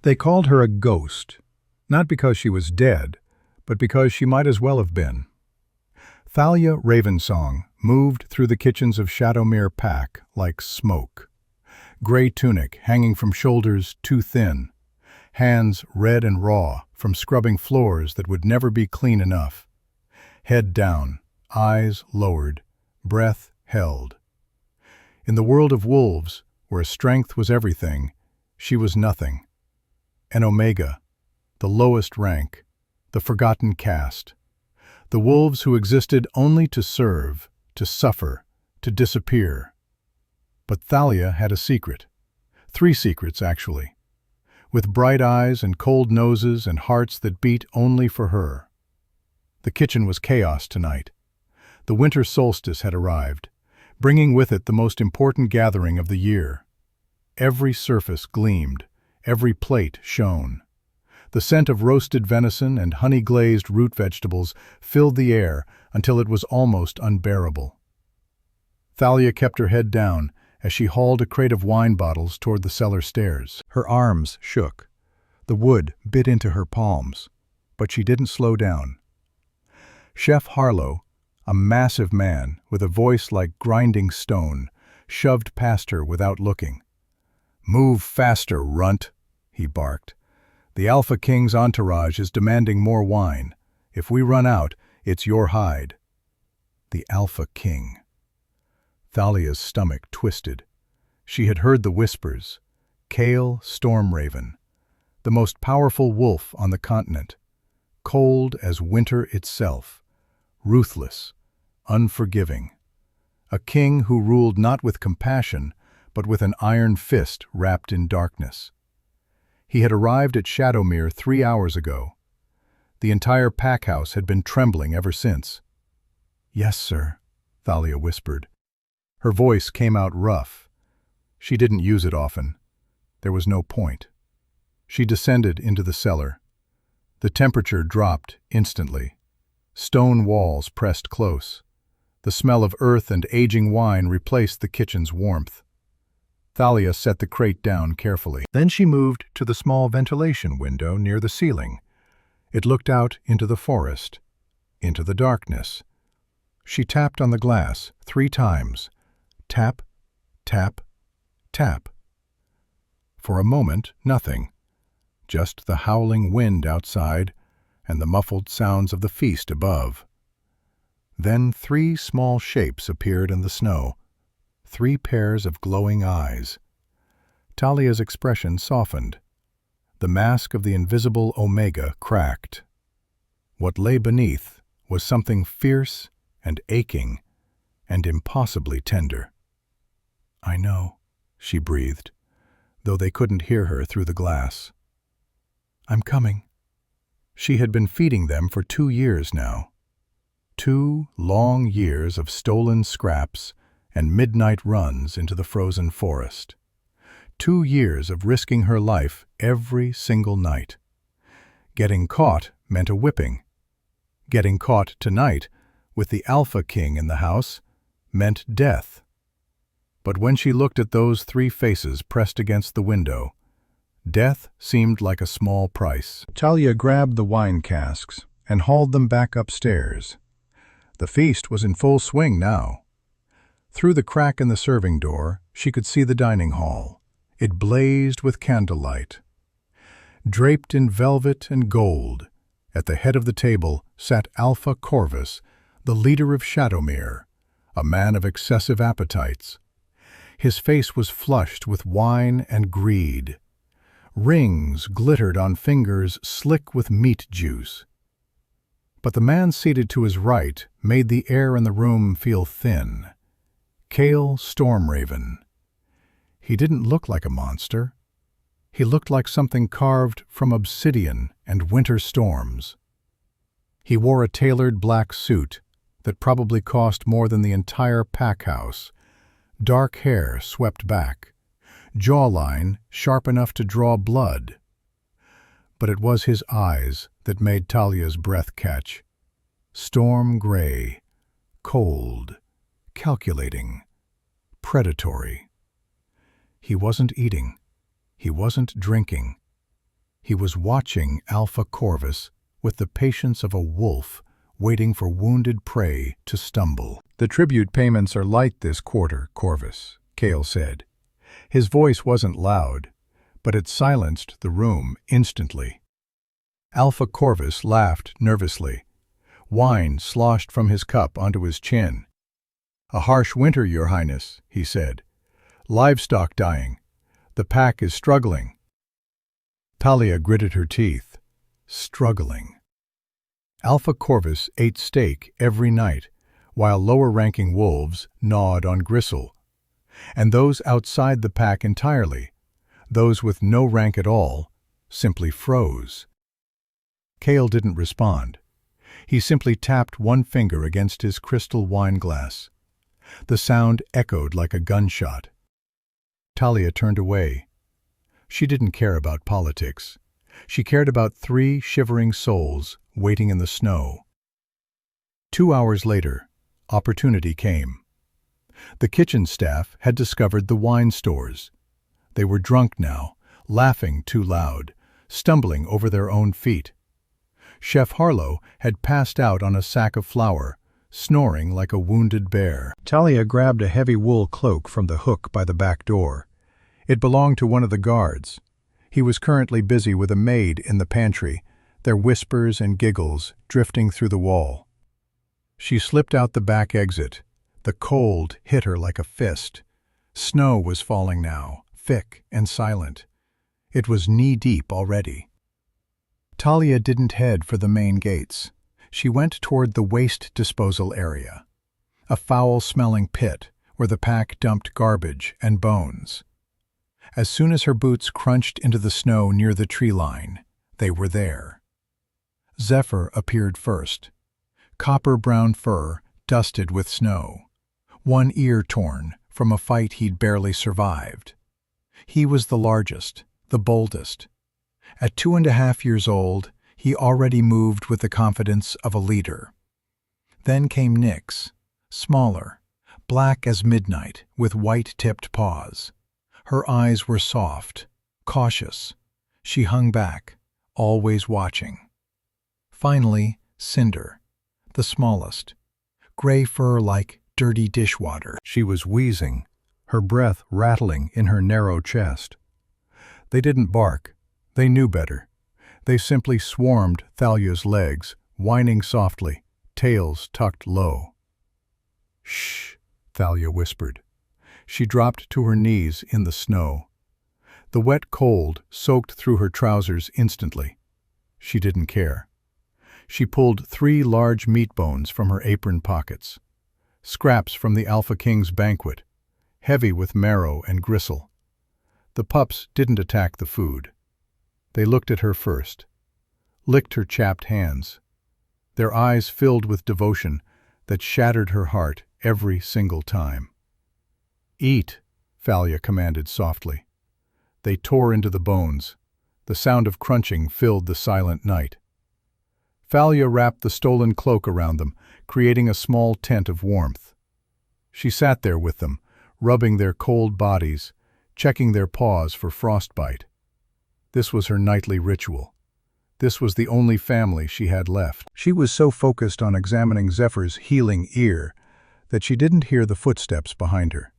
They called her a ghost, not because she was dead, but because she might as well have been. Thalia Ravensong moved through the kitchens of Shadowmere Pack like smoke. Gray tunic hanging from shoulders too thin, hands red and raw from scrubbing floors that would never be clean enough. Head down, eyes lowered, breath held. In the world of wolves, where strength was everything, she was nothing. An omega, the lowest rank, the forgotten caste. The wolves who existed only to serve, to suffer, to disappear. But Thalia had a secret. 3 secrets, actually. With bright eyes and cold noses and hearts that beat only for her. The kitchen was chaos tonight. The winter solstice had arrived, bringing with it the most important gathering of the year. Every surface gleamed, every plate shone. The scent of roasted venison and honey-glazed root vegetables filled the air until it was almost unbearable. Thalia kept her head down as she hauled a crate of wine bottles toward the cellar stairs. Her arms shook. The wood bit into her palms, but she didn't slow down. Chef Harlow, a massive man with a voice like grinding stone, shoved past her without looking. "Move faster, runt," he barked. "The Alpha King's entourage is demanding more wine. If we run out, it's your hide." The Alpha King. Thalia's stomach twisted. She had heard the whispers. Kale Stormraven, the most powerful wolf on the continent, cold as winter itself, ruthless, unforgiving. A king who ruled not with compassion, but with an iron fist wrapped in darkness. He had arrived at Shadowmere 3 hours ago. The entire pack house had been trembling ever since. "Yes, sir," Thalia whispered. Her voice came out rough. She didn't use it often. There was no point. She descended into the cellar. The temperature dropped instantly. Stone walls pressed close. The smell of earth and aging wine replaced the kitchen's warmth. Thalia set the crate down carefully. Then she moved to the small ventilation window near the ceiling. It looked out into the forest, into the darkness. She tapped on the glass 3 times. Tap, tap, tap. For a moment, nothing. Just the howling wind outside and the muffled sounds of the feast above. Then 3 small shapes appeared in the snow. 3 pairs of glowing eyes. Thalia's expression softened. The mask of the invisible Omega cracked. What lay beneath was something fierce and aching and impossibly tender. "I know," she breathed, though they couldn't hear her through the glass. "I'm coming." She had been feeding them for 2 years now. 2 long years of stolen scraps and midnight runs into the frozen forest. 2 years of risking her life every single night. Getting caught meant a whipping. Getting caught tonight, with the Alpha King in the house, meant death. But when she looked at those 3 faces pressed against the window, death seemed like a small price. Thalia grabbed the wine casks and hauled them back upstairs. The feast was in full swing now. Through the crack in the serving door, she could see the dining hall. It blazed with candlelight. Draped in velvet and gold, at the head of the table sat Alpha Corvus, the leader of Shadowmere, a man of excessive appetites. His face was flushed with wine and greed. Rings glittered on fingers slick with meat juice. But the man seated to his right made the air in the room feel thin. Kale Stormraven. He didn't look like a monster. He looked like something carved from obsidian and winter storms. He wore a tailored black suit that probably cost more than the entire pack house. Dark hair swept back, jawline sharp enough to draw blood. But it was his eyes that made Thalia's breath catch. Storm gray, cold, calculating, predatory. He wasn't eating. He wasn't drinking. He was watching Alpha Corvus with the patience of a wolf waiting for wounded prey to stumble. "The tribute payments are light this quarter, Corvus," Cale said. His voice wasn't loud, but it silenced the room instantly. Alpha Corvus laughed nervously. Wine sloshed from his cup onto his chin. "A harsh winter, Your Highness," he said. "Livestock dying. The pack is struggling." Thalia gritted her teeth. Struggling. Alpha Corvus ate steak every night, while lower-ranking wolves gnawed on gristle. And those outside the pack entirely, those with no rank at all, simply froze. Cale didn't respond. He simply tapped one finger against his crystal wine glass. The sound echoed like a gunshot. Thalia turned away. She didn't care about politics. She cared about 3 shivering souls waiting in the snow. 2 hours later, opportunity came. The kitchen staff had discovered the wine stores. They were drunk now, laughing too loud, stumbling over their own feet. Chef Harlow had passed out on a sack of flour, snoring like a wounded bear. Thalia grabbed a heavy wool cloak from the hook by the back door. It belonged to one of the guards. He was currently busy with a maid in the pantry, their whispers and giggles drifting through the wall. She slipped out the back exit. The cold hit her like a fist. Snow was falling now, thick and silent. It was knee-deep already. Thalia didn't head for the main gates. She went toward the waste disposal area, a foul-smelling pit where the pack dumped garbage and bones. As soon as her boots crunched into the snow near the tree line, they were there. Zephyr appeared first. Copper-brown fur, dusted with snow. One ear torn from a fight he'd barely survived. He was the largest, the boldest. At 2.5 years old, he already moved with the confidence of a leader. Then came Nyx, smaller, black as midnight, with white-tipped paws. Her eyes were soft, cautious. She hung back, always watching. Finally, Cinder, the smallest, gray fur like dirty dishwater. She was wheezing, her breath rattling in her narrow chest. They didn't bark. They knew better. They simply swarmed Thalia's legs, whining softly, tails tucked low. "Shh," Thalia whispered. She dropped to her knees in the snow. The wet cold soaked through her trousers instantly. She didn't care. She pulled 3 large meat bones from her apron pockets. Scraps from the Alpha King's banquet, heavy with marrow and gristle. The pups didn't attack the food. They looked at her first, licked her chapped hands. Their eyes filled with devotion that shattered her heart every single time. "Eat," Thalia commanded softly. They tore into the bones. The sound of crunching filled the silent night. Thalia wrapped the stolen cloak around them, creating a small tent of warmth. She sat there with them, rubbing their cold bodies, checking their paws for frostbite. This was her nightly ritual. This was the only family she had left. She was so focused on examining Zephyr's healing ear that she didn't hear the footsteps behind her.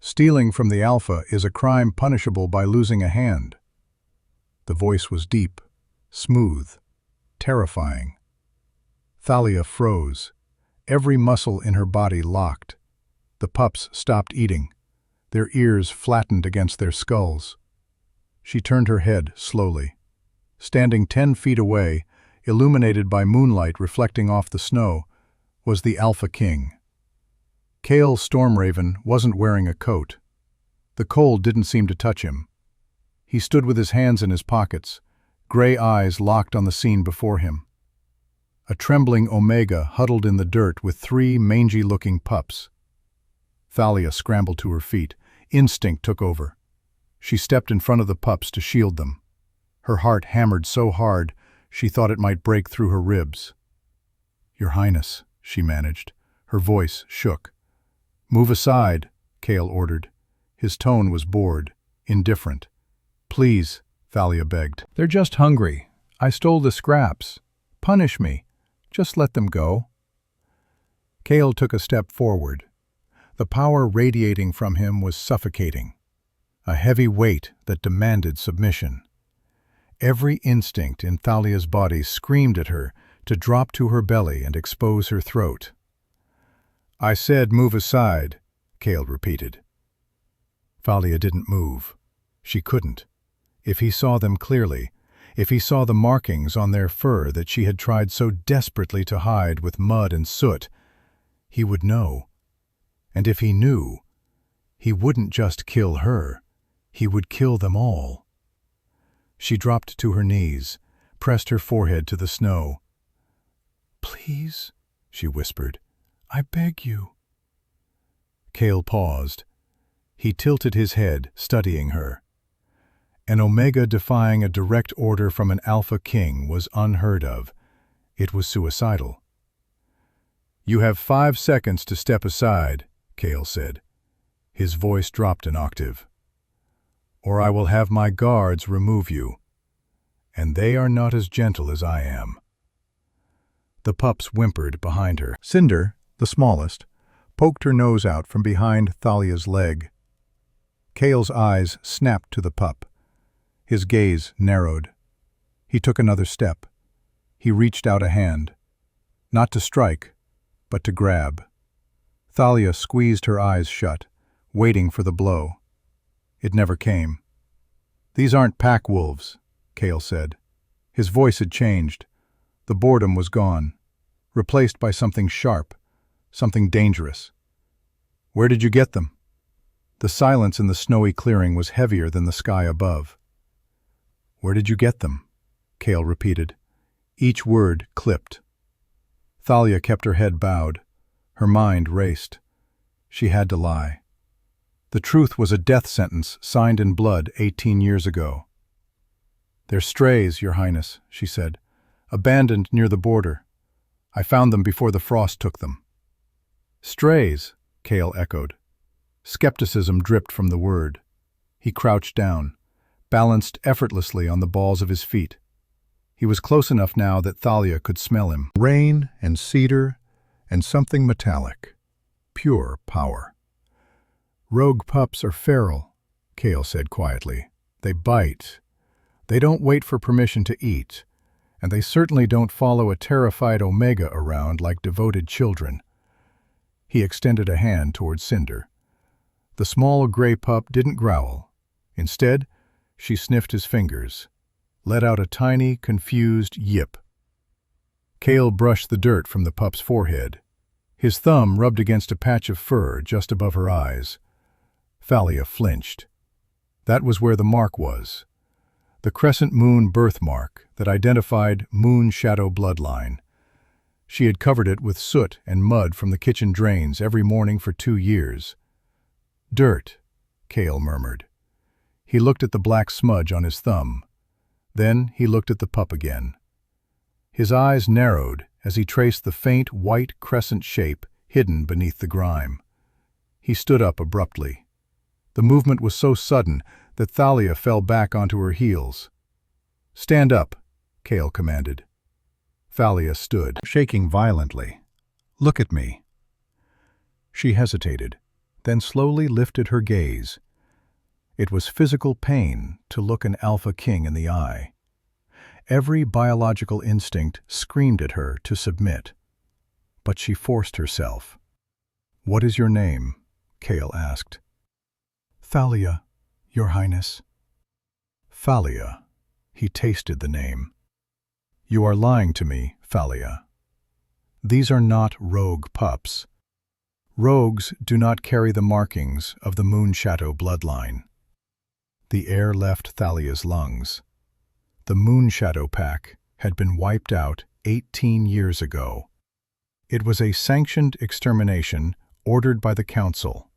"Stealing from the Alpha is a crime punishable by losing a hand." The voice was deep, smooth, terrifying. Thalia froze, every muscle in her body locked. The pups stopped eating, their ears flattened against their skulls. She turned her head slowly. Standing 10 feet away, illuminated by moonlight reflecting off the snow, was the Alpha King. Cale Stormraven wasn't wearing a coat. The cold didn't seem to touch him. He stood with his hands in his pockets, gray eyes locked on the scene before him. A trembling Omega huddled in the dirt with 3 mangy-looking pups. Thalia scrambled to her feet. Instinct took over. She stepped in front of the pups to shield them. Her heart hammered so hard she thought it might break through her ribs. "Your Highness," she managed. Her voice shook. "Move aside," Cale ordered. His tone was bored, indifferent. "Please, Thalia begged. "They're just hungry. I stole the scraps. Punish me. Just let them go." Cale took a step forward. The power radiating from him was suffocating, a heavy weight that demanded submission. Every instinct in Thalia's body screamed at her to drop to her belly and expose her throat. "I said move aside," Cale repeated. Thalia didn't move. She couldn't. If he saw them clearly, if he saw the markings on their fur that she had tried so desperately to hide with mud and soot, he would know. And if he knew, he wouldn't just kill her, he would kill them all. She dropped to her knees, pressed her forehead to the snow. "Please," she whispered, "I beg you." Cale paused. He tilted his head, studying her. An Omega defying a direct order from an Alpha King was unheard of. It was suicidal. "You have 5 seconds to step aside," Cale said. His voice dropped an octave. "Or I will have my guards remove you. And they are not as gentle as I am." The pups whimpered behind her. Cinder, the smallest, poked her nose out from behind Thalia's leg. Cale's eyes snapped to the pup. His gaze narrowed. He took another step. He reached out a hand. Not to strike, but to grab. Thalia squeezed her eyes shut, waiting for the blow. It never came. "These aren't pack wolves," Cale said. His voice had changed. The boredom was gone, replaced by something sharp, something dangerous. "Where did you get them?" The silence in the snowy clearing was heavier than the sky above. "Where did you get them?" Cale repeated. Each word clipped. Thalia kept her head bowed. Her mind raced. She had to lie. The truth was a death sentence signed in blood 18 years ago. "They're strays, Your Highness," she said. "Abandoned near the border. I found them before the frost took them." "Strays," Cale echoed. Skepticism dripped from the word. He crouched down, balanced effortlessly on the balls of his feet. He was close enough now that Thalia could smell him. Rain and cedar and something metallic. Pure power. "Rogue pups are feral," Cale said quietly. "They bite. They don't wait for permission to eat, and they certainly don't follow a terrified Omega around like devoted children." He extended a hand toward Cinder. The small gray pup didn't growl. Instead, she sniffed his fingers, let out a tiny, confused yip. Cale brushed the dirt from the pup's forehead. His thumb rubbed against a patch of fur just above her eyes. Thalia flinched. That was where the mark was. The crescent moon birthmark that identified moon shadow bloodline. She had covered it with soot and mud from the kitchen drains every morning for 2 years. "Dirt," Cale murmured. He looked at the black smudge on his thumb. Then he looked at the pup again. His eyes narrowed as he traced the faint white crescent shape hidden beneath the grime. He stood up abruptly. The movement was so sudden that Thalia fell back onto her heels. "Stand up," Cale commanded. Thalia stood, shaking violently. "Look at me." She hesitated, then slowly lifted her gaze. It was physical pain to look an Alpha King in the eye. Every biological instinct screamed at her to submit. But she forced herself. "What is your name?" Cale asked. "Thalia, Your Highness." Thalia. He tasted the name. "You are lying to me, Thalia. These are not rogue pups. Rogues do not carry the markings of the Moonshadow bloodline." The air left Thalia's lungs. The Moonshadow pack had been wiped out 18 years ago. It was a sanctioned extermination ordered by the Council.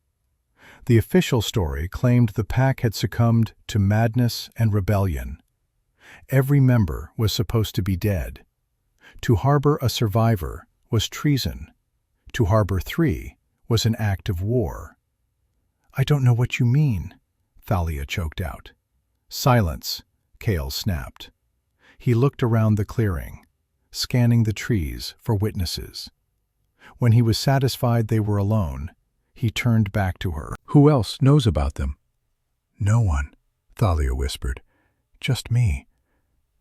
The official story claimed the pack had succumbed to madness and rebellion. Every member was supposed to be dead. To harbor a survivor was treason. To harbor 3 was an act of war. "I don't know what you mean," Thalia choked out. "Silence," Kale snapped. He looked around the clearing, scanning the trees for witnesses. When he was satisfied they were alone, he turned back to her. "Who else knows about them?" "No one," Thalia whispered. "Just me.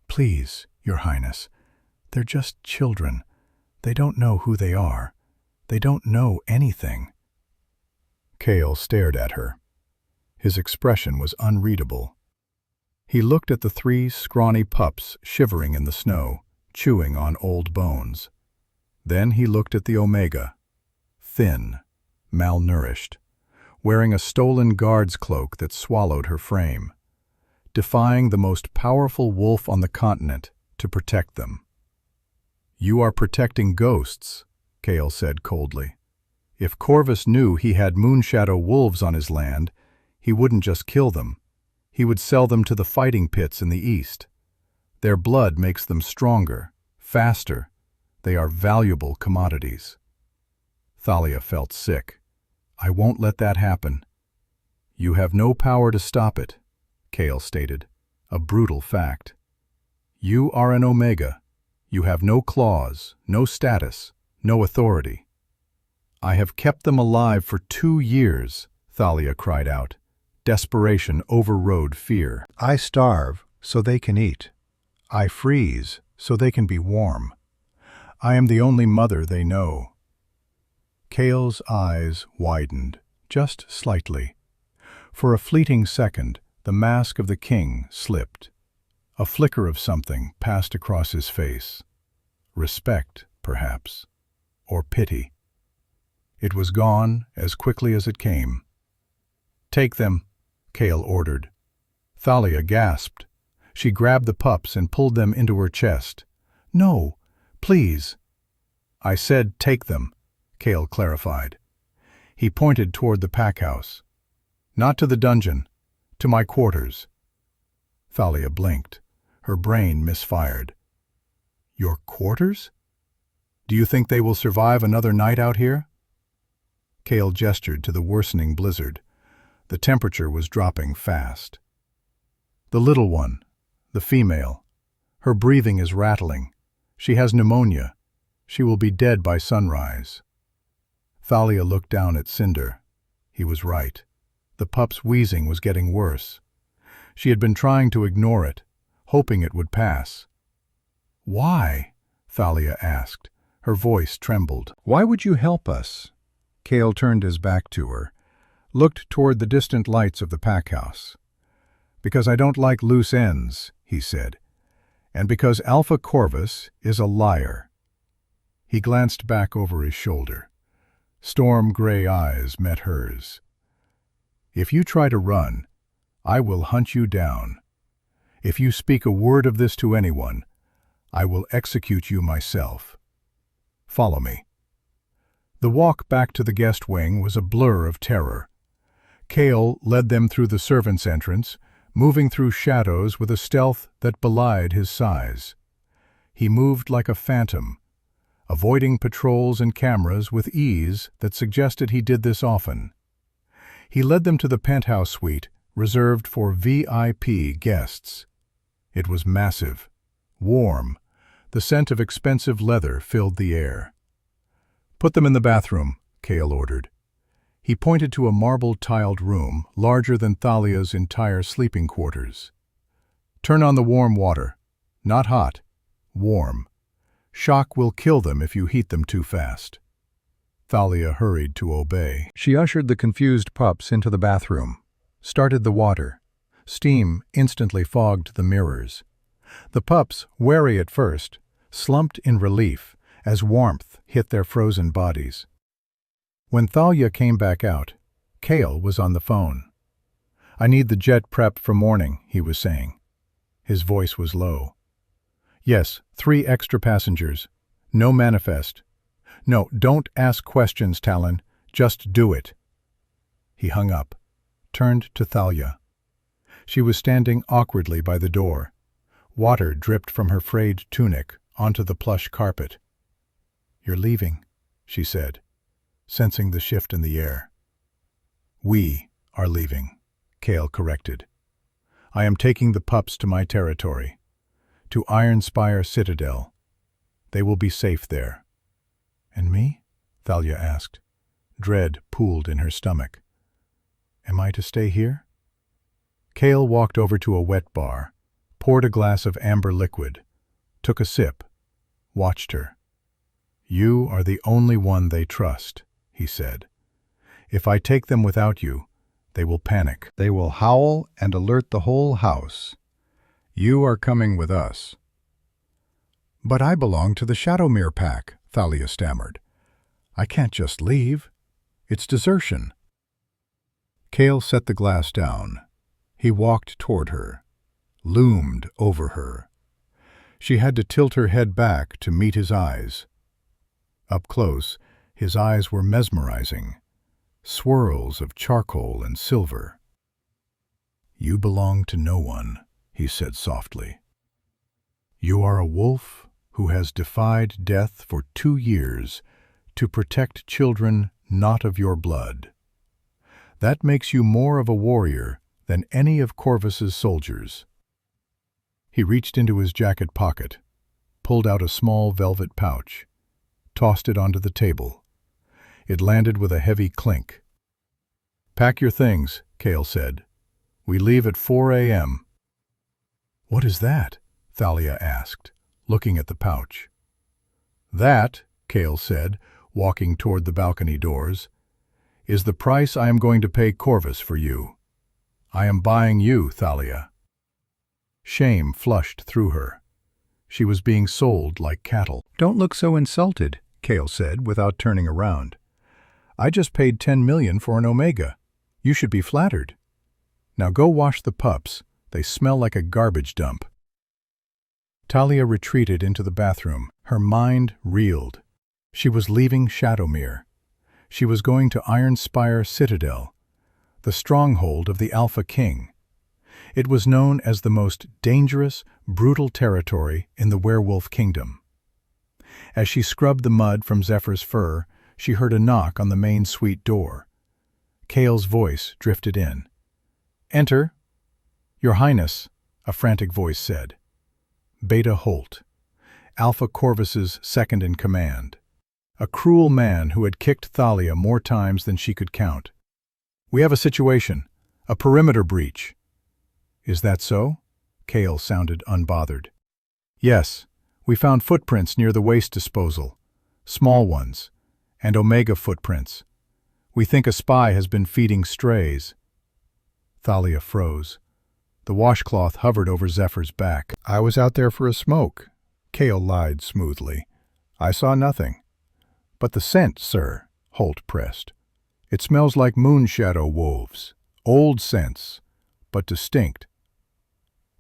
Please, Your Highness. They're just children. They don't know who they are. They don't know anything." Kale stared at her. His expression was unreadable. He looked at the 3 scrawny pups shivering in the snow, chewing on old bones. Then he looked at the Omega, thin, malnourished, wearing a stolen guard's cloak that swallowed her frame, defying the most powerful wolf on the continent to protect them. "You are protecting ghosts," Kale said coldly. "If Corvus knew he had Moonshadow wolves on his land, he wouldn't just kill them. He would sell them to the fighting pits in the east. Their blood makes them stronger, faster. They are valuable commodities." Thalia felt sick. "I won't let that happen." "You have no power to stop it," Kale stated, a brutal fact. "You are an Omega. You have no claws, no status, no authority." "I have kept them alive for 2 years," Thalia cried out. Desperation overrode fear. "I starve so they can eat. I freeze so they can be warm. I am the only mother they know." Kale's eyes widened, just slightly. For a fleeting second, the mask of the king slipped. A flicker of something passed across his face. Respect, perhaps, or pity. It was gone as quickly as it came. "Take them," Kale ordered. Thalia gasped. She grabbed the pups and pulled them into her chest. "No, please." "I said take them," Kale clarified. He pointed toward the pack house. "Not to the dungeon, to my quarters." Thalia blinked. Her brain misfired. "Your quarters? Do you think they will survive another night out here?" Kale gestured to the worsening blizzard. The temperature was dropping fast. "The little one, the female. Her breathing is rattling. She has pneumonia. She will be dead by sunrise." Thalia looked down at Cinder. He was right. The pup's wheezing was getting worse. She had been trying to ignore it, hoping it would pass. "Why?" Thalia asked. Her voice trembled. "Why would you help us?" Kale turned his back to her, looked toward the distant lights of the pack house. "Because I don't like loose ends," he said, "and because Alpha Corvus is a liar." He glanced back over his shoulder. Storm-gray eyes met hers. "If you try to run, I will hunt you down. If you speak a word of this to anyone, I will execute you myself. Follow me." The walk back to the guest wing was a blur of terror. Kale led them through the servants' entrance, moving through shadows with a stealth that belied his size. He moved like a phantom, avoiding patrols and cameras with ease that suggested he did this often. He led them to the penthouse suite reserved for VIP guests. It was massive, warm. The scent of expensive leather filled the air. "Put them in the bathroom," Kale ordered. He pointed to a marble-tiled room larger than Thalia's entire sleeping quarters. "Turn on the warm water. Not hot. Warm. Shock will kill them if you heat them too fast." Thalia hurried to obey. She ushered the confused pups into the bathroom, started the water. Steam instantly fogged the mirrors. The pups, wary at first, slumped in relief as warmth hit their frozen bodies. When Thalia came back out, Kale was on the phone. "I need the jet prep for morning," he was saying. His voice was low. "Yes, 3 extra passengers. No manifest. No, don't ask questions, Talon. Just do it." He hung up, turned to Thalia. She was standing awkwardly by the door. Water dripped from her frayed tunic onto the plush carpet. "You're leaving," she said, sensing the shift in the air. "We are leaving," Kale corrected. I am taking the pups to my territory, to Ironspire Citadel. They will be safe there." "And me?" Thalia asked. Dread pooled in her stomach. "Am I to stay here?" Cale walked over to a wet bar, poured a glass of amber liquid, took a sip, watched her. "You are the only one they trust," he said. "If I take them without you, they will panic. They will howl and alert the whole house. You are coming with us." "But I belong to the Shadowmere Pack," Thalia stammered. "I can't just leave. It's desertion." Cale set the glass down. He walked toward her, loomed over her. She had to tilt her head back to meet his eyes. Up close, his eyes were mesmerizing, swirls of charcoal and silver. "You belong to no one," he said softly. "You are a wolf who has defied death for 2 years to protect children not of your blood. That makes you more of a warrior than any of Corvus's soldiers." He reached into his jacket pocket, pulled out a small velvet pouch, tossed it onto the table. It landed with a heavy clink. "Pack your things," Cale said. "We leave at 4 a.m. "What is that?" Thalia asked, looking at the pouch. "That," Cale said, walking toward the balcony doors, "is the price I am going to pay Corvus for you. I am buying you, Thalia." Shame flushed through her. She was being sold like cattle. "Don't look so insulted," Cale said, without turning around. "I just paid 10 million for an Omega. You should be flattered. Now go wash the pups. They smell like a garbage dump." Thalia retreated into the bathroom. Her mind reeled. She was leaving Shadowmere. She was going to Ironspire Citadel, the stronghold of the Alpha King. It was known as the most dangerous, brutal territory in the werewolf kingdom. As she scrubbed the mud from Zephyr's fur, she heard a knock on the main suite door. Cale's voice drifted in. "Enter." "Your Highness," a frantic voice said. Beta Holt, Alpha Corvus's second-in-command. A cruel man who had kicked Thalia more times than she could count. "We have a situation. A perimeter breach." "Is that so?" Cale sounded unbothered. "Yes. We found footprints near the waste disposal. Small ones. And Omega footprints. We think a spy has been feeding strays." Thalia froze. The washcloth hovered over Zephyr's back. "I was out there for a smoke," Cale lied smoothly. "I saw nothing." "But the scent, sir," Holt pressed. "It smells like moonshadow wolves. Old scents, but distinct."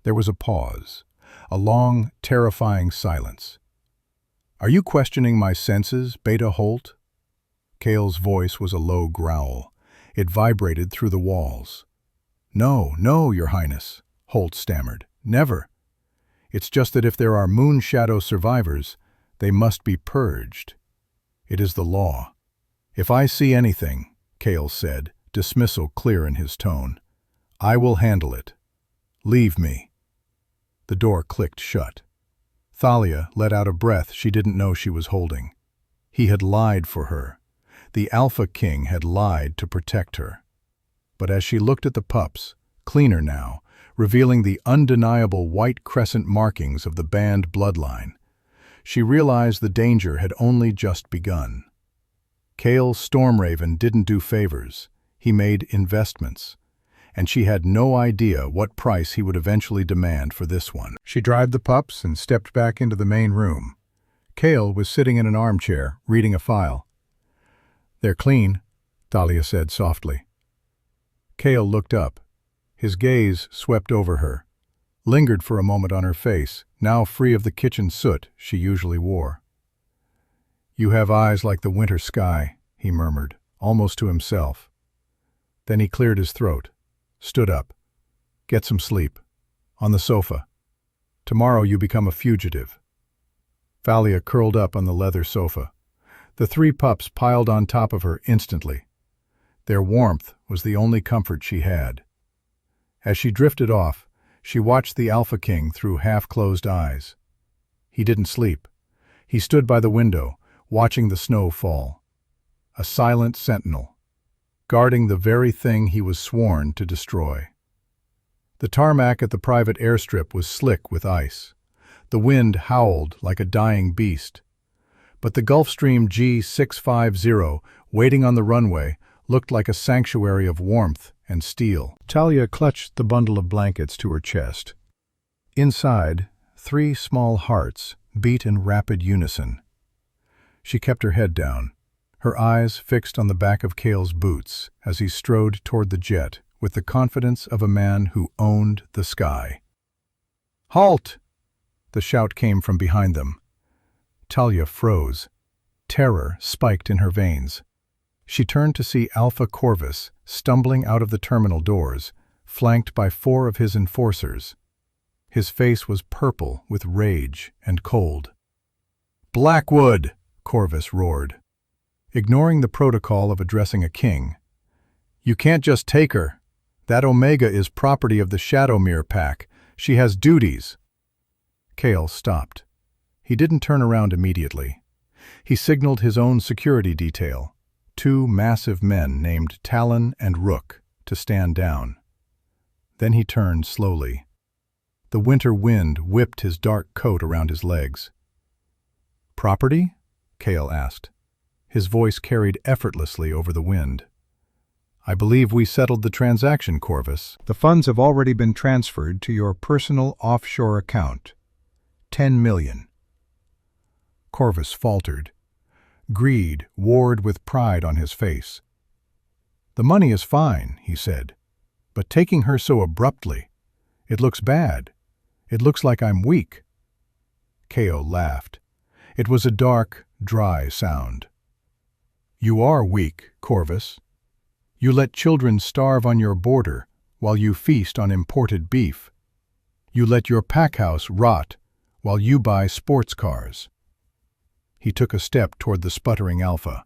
There was a pause, a long, terrifying silence. "Are you questioning my senses, Beta Holt?" Cale's voice was a low growl. It vibrated through the walls. "No, no, Your Highness," Holt stammered. "Never. It's just that if there are moonshadow survivors, they must be purged. It is the law. If I see anything," Cale said, dismissal clear in his tone, "I will handle it. Leave me." The door clicked shut. Thalia let out a breath she didn't know she was holding. He had lied for her. The Alpha King had lied to protect her. But as she looked at the pups, cleaner now, revealing the undeniable white crescent markings of the banned bloodline, she realized the danger had only just begun. Cale's Stormraven didn't do favors. He made investments. And she had no idea what price he would eventually demand for this one. She dried the pups and stepped back into the main room. Cale was sitting in an armchair, reading a file. "They're clean," Thalia said softly. Cale looked up. His gaze swept over her, lingered for a moment on her face, now free of the kitchen soot she usually wore. "You have eyes like the winter sky," he murmured, almost to himself. Then he cleared his throat, stood up. "Get some sleep. On the sofa. Tomorrow you become a fugitive." Thalia curled up on the leather sofa. The 3 pups piled on top of her instantly. Their warmth was the only comfort she had. As she drifted off, She watched the Alpha King through half-closed eyes. He didn't sleep. He stood by the window, watching the snow fall. A silent sentinel, guarding the very thing he was sworn to destroy. The tarmac at the private airstrip was slick with ice. The wind howled like a dying beast. But the Gulfstream G650, waiting on the runway, looked like a sanctuary of warmth and steel. Talia clutched the bundle of blankets to her chest. Inside, 3 small hearts beat in rapid unison. She kept her head down, her eyes fixed on the back of Cale's boots as he strode toward the jet with the confidence of a man who owned the sky. "Halt!" The shout came from behind them. Talia froze. Terror spiked in her veins. She turned to see Alpha Corvus stumbling out of the terminal doors, flanked by 4 of his enforcers. His face was purple with rage and cold. "Blackwood!" Corvus roared. Ignoring the protocol of addressing a king. "You can't just take her. That Omega is property of the Shadowmere Pack. She has duties." Cale stopped. He didn't turn around immediately. He signaled his own security detail, 2 massive men named Talon and Rook, to stand down. Then he turned slowly. The winter wind whipped his dark coat around his legs. "Property?" Cale asked. His voice carried effortlessly over the wind. "I believe we settled the transaction, Corvus. The funds have already been transferred to your personal offshore account. 10 million. Corvus faltered. Greed warred with pride on his face. "The money is fine," he said, "but taking her so abruptly, it looks bad. It looks like I'm weak." Cale laughed. It was a dark, dry sound. "You are weak, Corvus. You let children starve on your border while you feast on imported beef. You let your packhouse rot while you buy sports cars." He took a step toward the sputtering Alpha.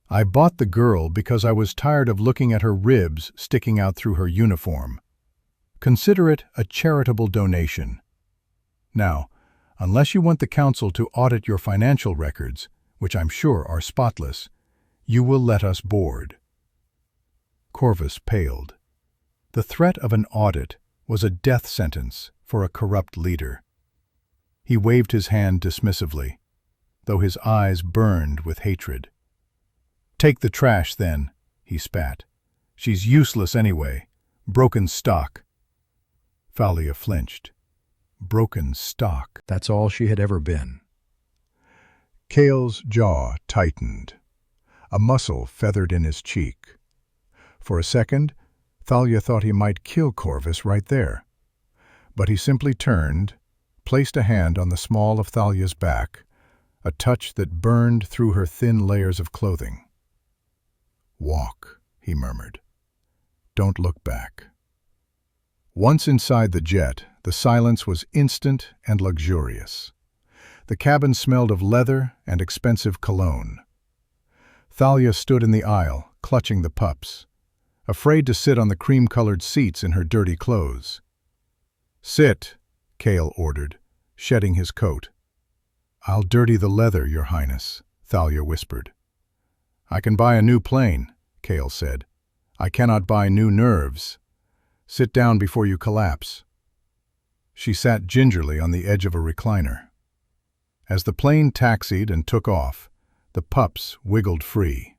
"I bought the girl because I was tired of looking at her ribs sticking out through her uniform. Consider it a charitable donation. Now, unless you want the council to audit your financial records, which I'm sure are spotless, you will let us board." Corvus paled. The threat of an audit was a death sentence for a corrupt leader. He waved his hand dismissively, though his eyes burned with hatred. "Take the trash, then," he spat. "She's useless anyway. Broken stock." Thalia flinched. Broken stock. That's all she had ever been. Cale's jaw tightened. A muscle feathered in his cheek. For a second, Thalia thought he might kill Corvus right there. But he simply turned, placed a hand on the small of Thalia's back, a touch that burned through her thin layers of clothing. "Walk," he murmured. "Don't look back." Once inside the jet, the silence was instant and luxurious. The cabin smelled of leather and expensive cologne. Thalia stood in the aisle, clutching the pups, afraid to sit on the cream-colored seats in her dirty clothes. "Sit," Cale ordered, shedding his coat. "I'll dirty the leather, Your Highness," Thalia whispered. "I can buy a new plane," Cale said. "I cannot buy new nerves. Sit down before you collapse." She sat gingerly on the edge of a recliner. As the plane taxied and took off, the pups wiggled free.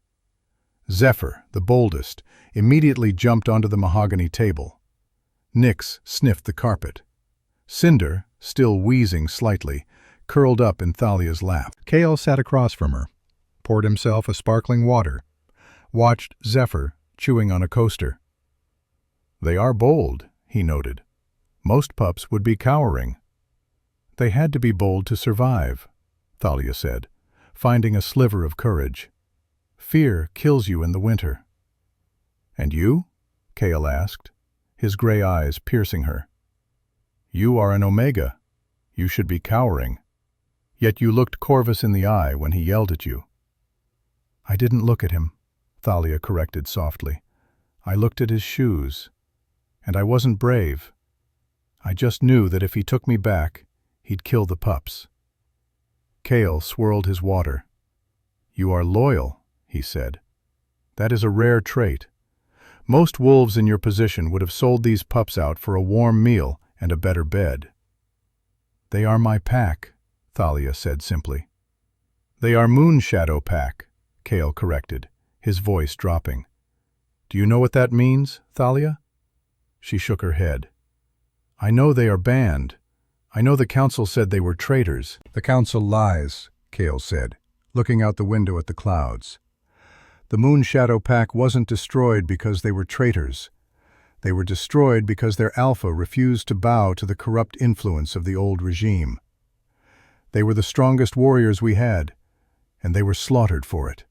Zephyr, the boldest, immediately jumped onto the mahogany table. Nyx sniffed the carpet. Cinder, still wheezing slightly, curled up in Thalia's lap. Cale sat across from her, poured himself a sparkling water, watched Zephyr chewing on a coaster. "They are bold," he noted. "Most pups would be cowering." "They had to be bold to survive," Thalia said, finding a sliver of courage. "Fear kills you in the winter." "And you?" Cale asked, his gray eyes piercing her. "You are an Omega. You should be cowering. Yet you looked Corvus in the eye when he yelled at you." "I didn't look at him," Thalia corrected softly. "I looked at his shoes. And I wasn't brave. I just knew that if he took me back, he'd kill the pups. Cale swirled his water. "You are loyal," he said. "That is a rare trait. Most wolves in your position would have sold these pups out for a warm meal and a better bed." "They are my pack," Thalia said simply. "They are Moon Shadow Pack," Cale corrected, his voice dropping. "Do you know what that means, Thalia?" She shook her head. "I know they are banned. I know the council said they were traitors." "The council lies," Cale said, looking out the window at the clouds. "The Moon Shadow Pack wasn't destroyed because they were traitors. They were destroyed because their alpha refused to bow to the corrupt influence of the old regime. They were the strongest warriors we had, and they were slaughtered for it."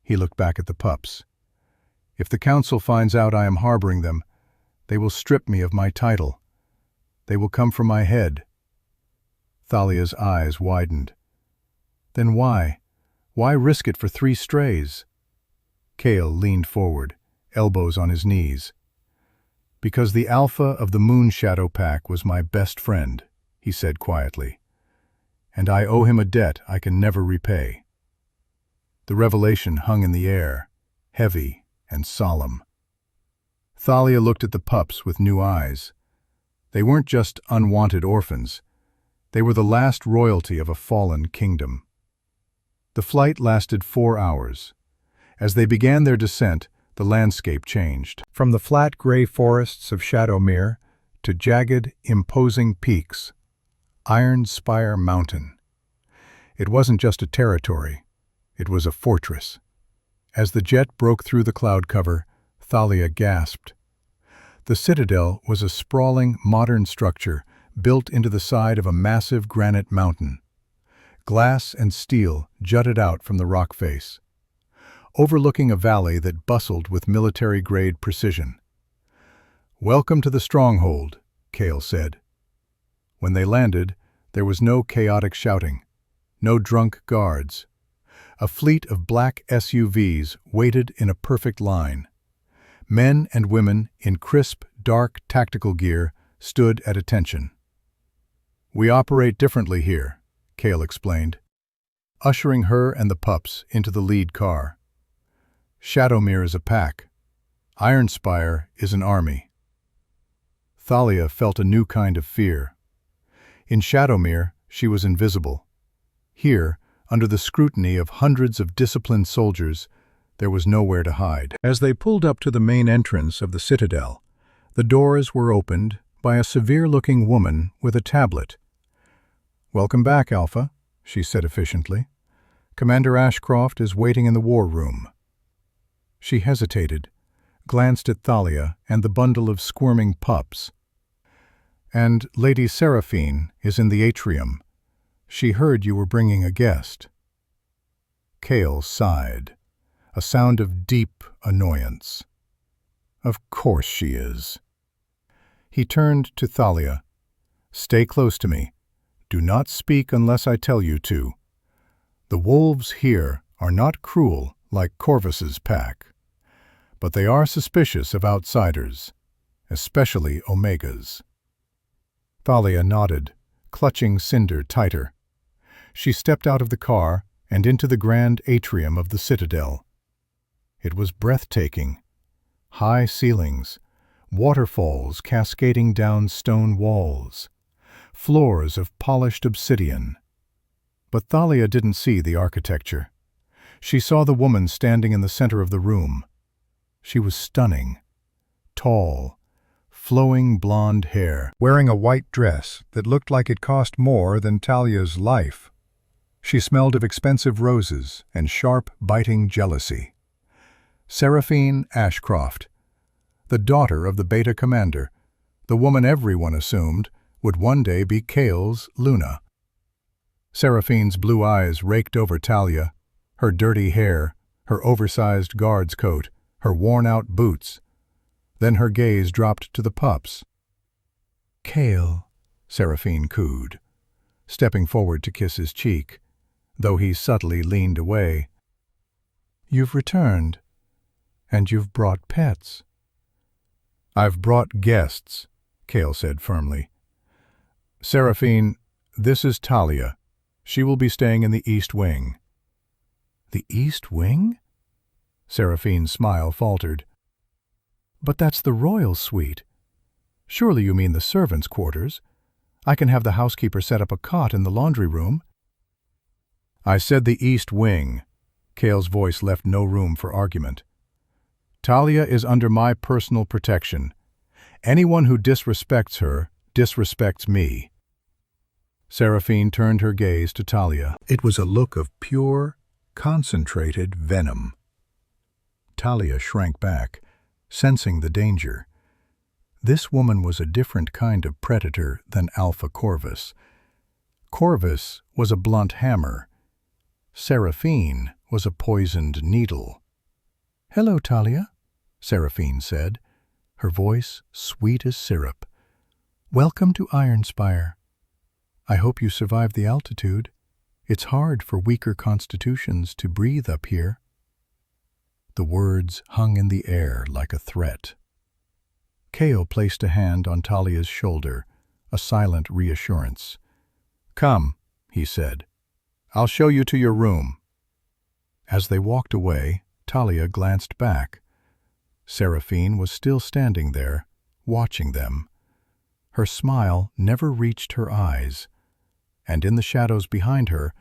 He looked back at the pups. "If the council finds out I am harboring them, they will strip me of my title. They will come for my head." Thalia's eyes widened. "Then why? Why risk it for 3 strays?" Cale leaned forward, elbows on his knees. "Because the alpha of the Moon Shadow Pack was my best friend," he said quietly. "And I owe him a debt I can never repay." The revelation hung in the air, heavy and solemn. Thalia looked at the pups with new eyes. They weren't just unwanted orphans. They were the last royalty of a fallen kingdom. The flight lasted 4 hours. As they began their descent, the landscape changed. From the flat gray forests of Shadowmere to jagged, imposing peaks, Iron Spire Mountain. It wasn't just a territory, it was a fortress. As the jet broke through the cloud cover, Thalia gasped. The citadel was a sprawling, modern structure built into the side of a massive granite mountain. Glass and steel jutted out from the rock face, overlooking a valley that bustled with military-grade precision. "Welcome to the stronghold," Cale said. When they landed, there was no chaotic shouting, no drunk guards. A fleet of black SUVs waited in a perfect line. Men and women in crisp, dark tactical gear stood at attention. "We operate differently here," Cale explained, ushering her and the pups into the lead car. "Shadowmere is a pack. Ironspire is an army." Thalia felt a new kind of fear. In Shadowmere, she was invisible. Here, under the scrutiny of hundreds of disciplined soldiers, there was nowhere to hide. As they pulled up to the main entrance of the citadel, the doors were opened by a severe-looking woman with a tablet. "Welcome back, Alpha," she said efficiently. "Commander Ashcroft is waiting in the war room." She hesitated, glanced at Thalia and the bundle of squirming pups. "And Lady Seraphine is in the atrium. She heard you were bringing a guest." Cale sighed, a sound of deep annoyance. "Of course she is." He turned to Thalia. "Stay close to me. Do not speak unless I tell you to. The wolves here are not cruel like Corvus's pack, but they are suspicious of outsiders, especially Omegas." Thalia nodded, clutching Cinder tighter. She stepped out of the car and into the grand atrium of the citadel. It was breathtaking. High ceilings, waterfalls cascading down stone walls, floors of polished obsidian. But Thalia didn't see the architecture. She saw the woman standing in the center of the room. She was stunning, tall, flowing blonde hair, wearing a white dress that looked like it cost more than Talia's life. She smelled of expensive roses and sharp, biting jealousy. Seraphine Ashcroft, the daughter of the Beta commander, the woman everyone assumed would one day be Cale's Luna. Seraphine's blue eyes raked over Thalia, her dirty hair, her oversized guard's coat, her worn-out boots. Then her gaze dropped to the pups. "Cale," Seraphine cooed, stepping forward to kiss his cheek, though he subtly leaned away. "You've returned, and you've brought pets." "I've brought guests," Cale said firmly. Seraphine, this is Talia. She will be staying in the East Wing. The East Wing? Seraphine's smile faltered. But that's the royal suite. Surely you mean the servants' quarters. I can have the housekeeper set up a cot in the laundry room. I said the East Wing. Cale's voice left no room for argument. Talia is under my personal protection. Anyone who disrespects her disrespects me. Seraphine turned her gaze to Talia. It was a look of pure, concentrated venom. Talia shrank back, sensing the danger. This woman was a different kind of predator than Alpha Corvus. Corvus was a blunt hammer. Seraphine was a poisoned needle. "Hello, Talia," Seraphine said, her voice sweet as syrup. "Welcome to Ironspire. I hope you survived the altitude. It's hard for weaker constitutions to breathe up here." The words hung in the air like a threat. Cale placed a hand on Talia's shoulder, a silent reassurance. "Come," he said. "I'll show you to your room." As they walked away, Talia glanced back. Seraphine was still standing there, watching them. Her smile never reached her eyes, and in the shadows behind her,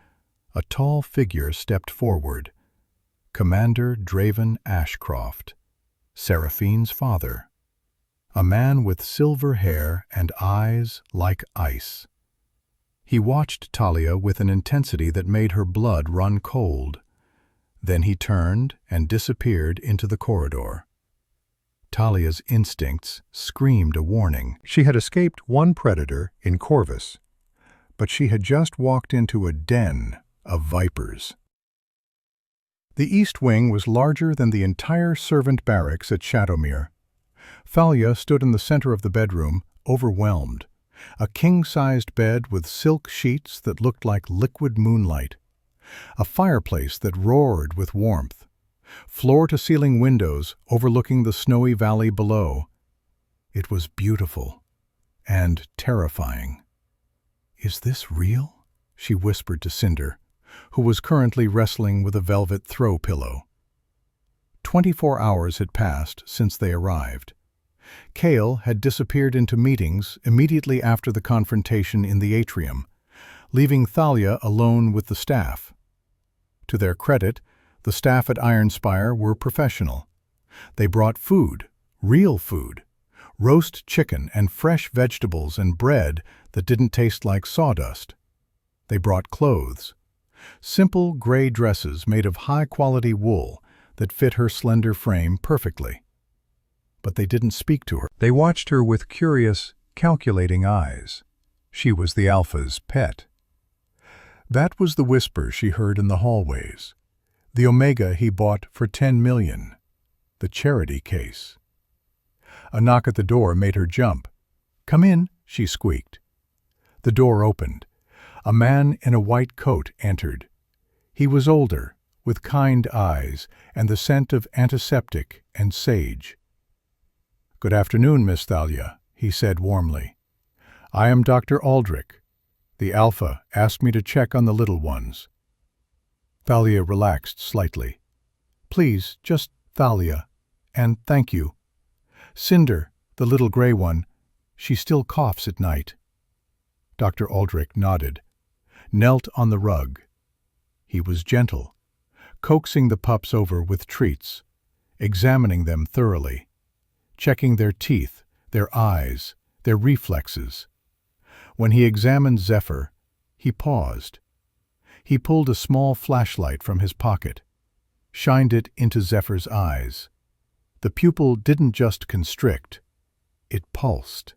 a tall figure stepped forward. Commander Draven Ashcroft, Seraphine's father. A man with silver hair and eyes like ice. He watched Talia with an intensity that made her blood run cold. Then he turned and disappeared into the corridor. Talia's instincts screamed a warning. She had escaped one predator in Corvus, but she had just walked into a den of vipers. The East Wing was larger than the entire servant barracks at Shadowmere. Thalia stood in the center of the bedroom, overwhelmed. A king-sized bed with silk sheets that looked like liquid moonlight. A fireplace that roared with warmth. Floor-to-ceiling windows overlooking the snowy valley below. It was beautiful and terrifying. "Is this real?" she whispered to Cinder, who was currently wrestling with a velvet throw pillow. 24 hours had passed since they arrived. Cale had disappeared into meetings immediately after the confrontation in the atrium, leaving Thalia alone with the staff. To their credit, the staff at Ironspire were professional. They brought food, real food, roast chicken and fresh vegetables and bread that didn't taste like sawdust. They brought clothes, simple gray dresses made of high-quality wool that fit her slender frame perfectly. But they didn't speak to her. They watched her with curious, calculating eyes. She was the Alpha's pet. That was the whisper she heard in the hallways. The Omega he bought for 10 million. The charity case. A knock at the door made her jump. "Come in," she squeaked. The door opened. A man in a white coat entered. He was older, with kind eyes and the scent of antiseptic and sage. "Good afternoon, Miss Thalia," he said warmly. "I am Dr. Aldrich. The Alpha asked me to check on the little ones." Thalia relaxed slightly. "Please, just Thalia, and thank you. Cinder, the little gray one, she still coughs at night." Dr. Aldrich nodded, knelt on the rug. He was gentle, coaxing the pups over with treats, examining them thoroughly, checking their teeth, their eyes, their reflexes. When he examined Zephyr, he paused. He pulled a small flashlight from his pocket, shined it into Zephyr's eyes. The pupil didn't just constrict, it pulsed.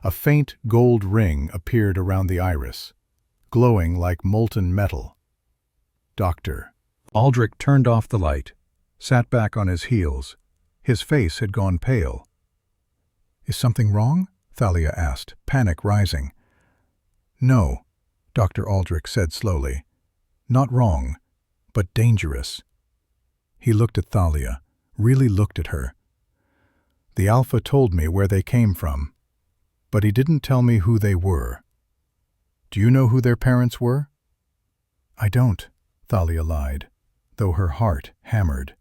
A faint gold ring appeared around the iris, glowing like molten metal. "Doctor." Aldrich turned off the light, sat back on his heels. His face had gone pale. "Is something wrong?" Thalia asked, panic rising. "No," Dr. Aldrich said slowly. "Not wrong, but dangerous." He looked at Thalia, really looked at her. "The Alpha told me where they came from. But he didn't tell me who they were. Do you know who their parents were? I don't, Thalia lied, though her heart hammered.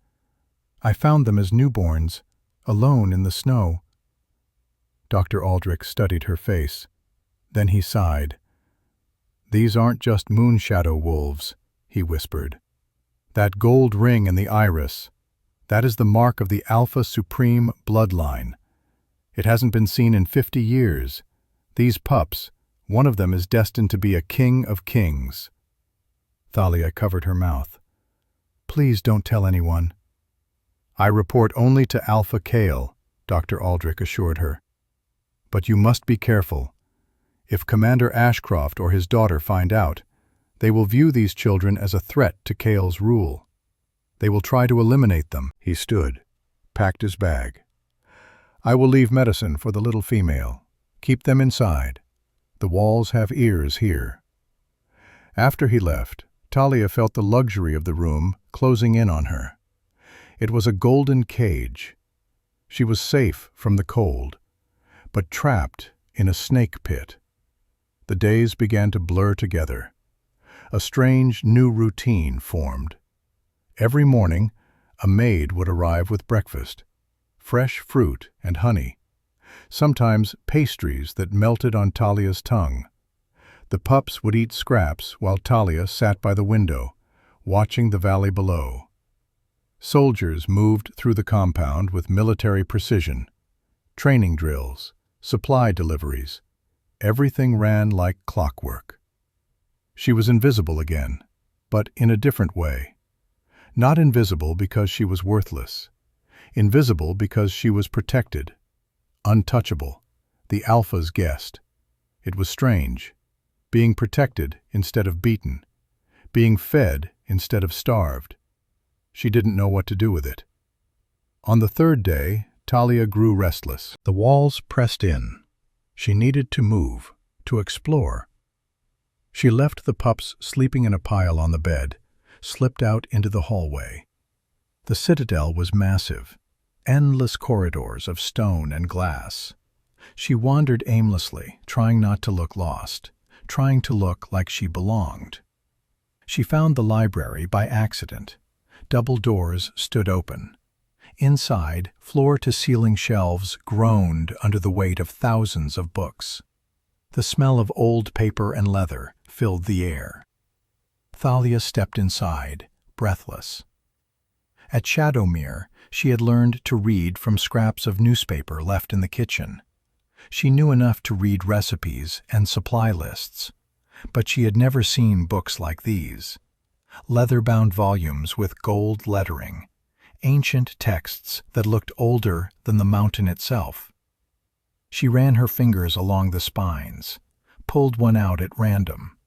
I found them as newborns, alone in the snow. Dr. Aldrich studied her face. Then he sighed. These aren't just moonshadow wolves, he whispered. That gold ring in the iris, that is the mark of the Alpha Supreme bloodline. It hasn't been seen in 50 years. These pups, one of them is destined to be a king of kings. Thalia covered her mouth. Please don't tell anyone. I report only to Alpha Kale, Dr. Aldrich assured her. But you must be careful. If Commander Ashcroft or his daughter find out, they will view these children as a threat to Kale's rule. They will try to eliminate them. He stood, packed his bag. I will leave medicine for the little female. Keep them inside. The walls have ears here. After he left, Thalia felt the luxury of the room closing in on her. It was a golden cage. She was safe from the cold, but trapped in a snake pit. The days began to blur together. A strange new routine formed. Every morning, a maid would arrive with breakfast, fresh fruit and honey, sometimes pastries that melted on Thalia's tongue. The pups would eat scraps while Thalia sat by the window, watching the valley below. Soldiers moved through the compound with military precision. Training drills, supply deliveries, everything ran like clockwork. She was invisible again, but in a different way. Not invisible because she was worthless. Invisible because she was protected. Untouchable. The Alpha's guest. It was strange. Being protected instead of beaten. Being fed instead of starved. She didn't know what to do with it. On the third day, Thalia grew restless. The walls pressed in. She needed to move, to explore. She left the pups sleeping in a pile on the bed, slipped out into the hallway. The citadel was massive, endless corridors of stone and glass. She wandered aimlessly, trying not to look lost, trying to look like she belonged. She found the library by accident. Double doors stood open. Inside, floor-to-ceiling shelves groaned under the weight of thousands of books. The smell of old paper and leather filled the air. Thalia stepped inside, breathless. At Shadowmere, she had learned to read from scraps of newspaper left in the kitchen. She knew enough to read recipes and supply lists, but she had never seen books like these. Leather-bound volumes with gold lettering, ancient texts that looked older than the mountain itself. She ran her fingers along the spines, pulled one out at random.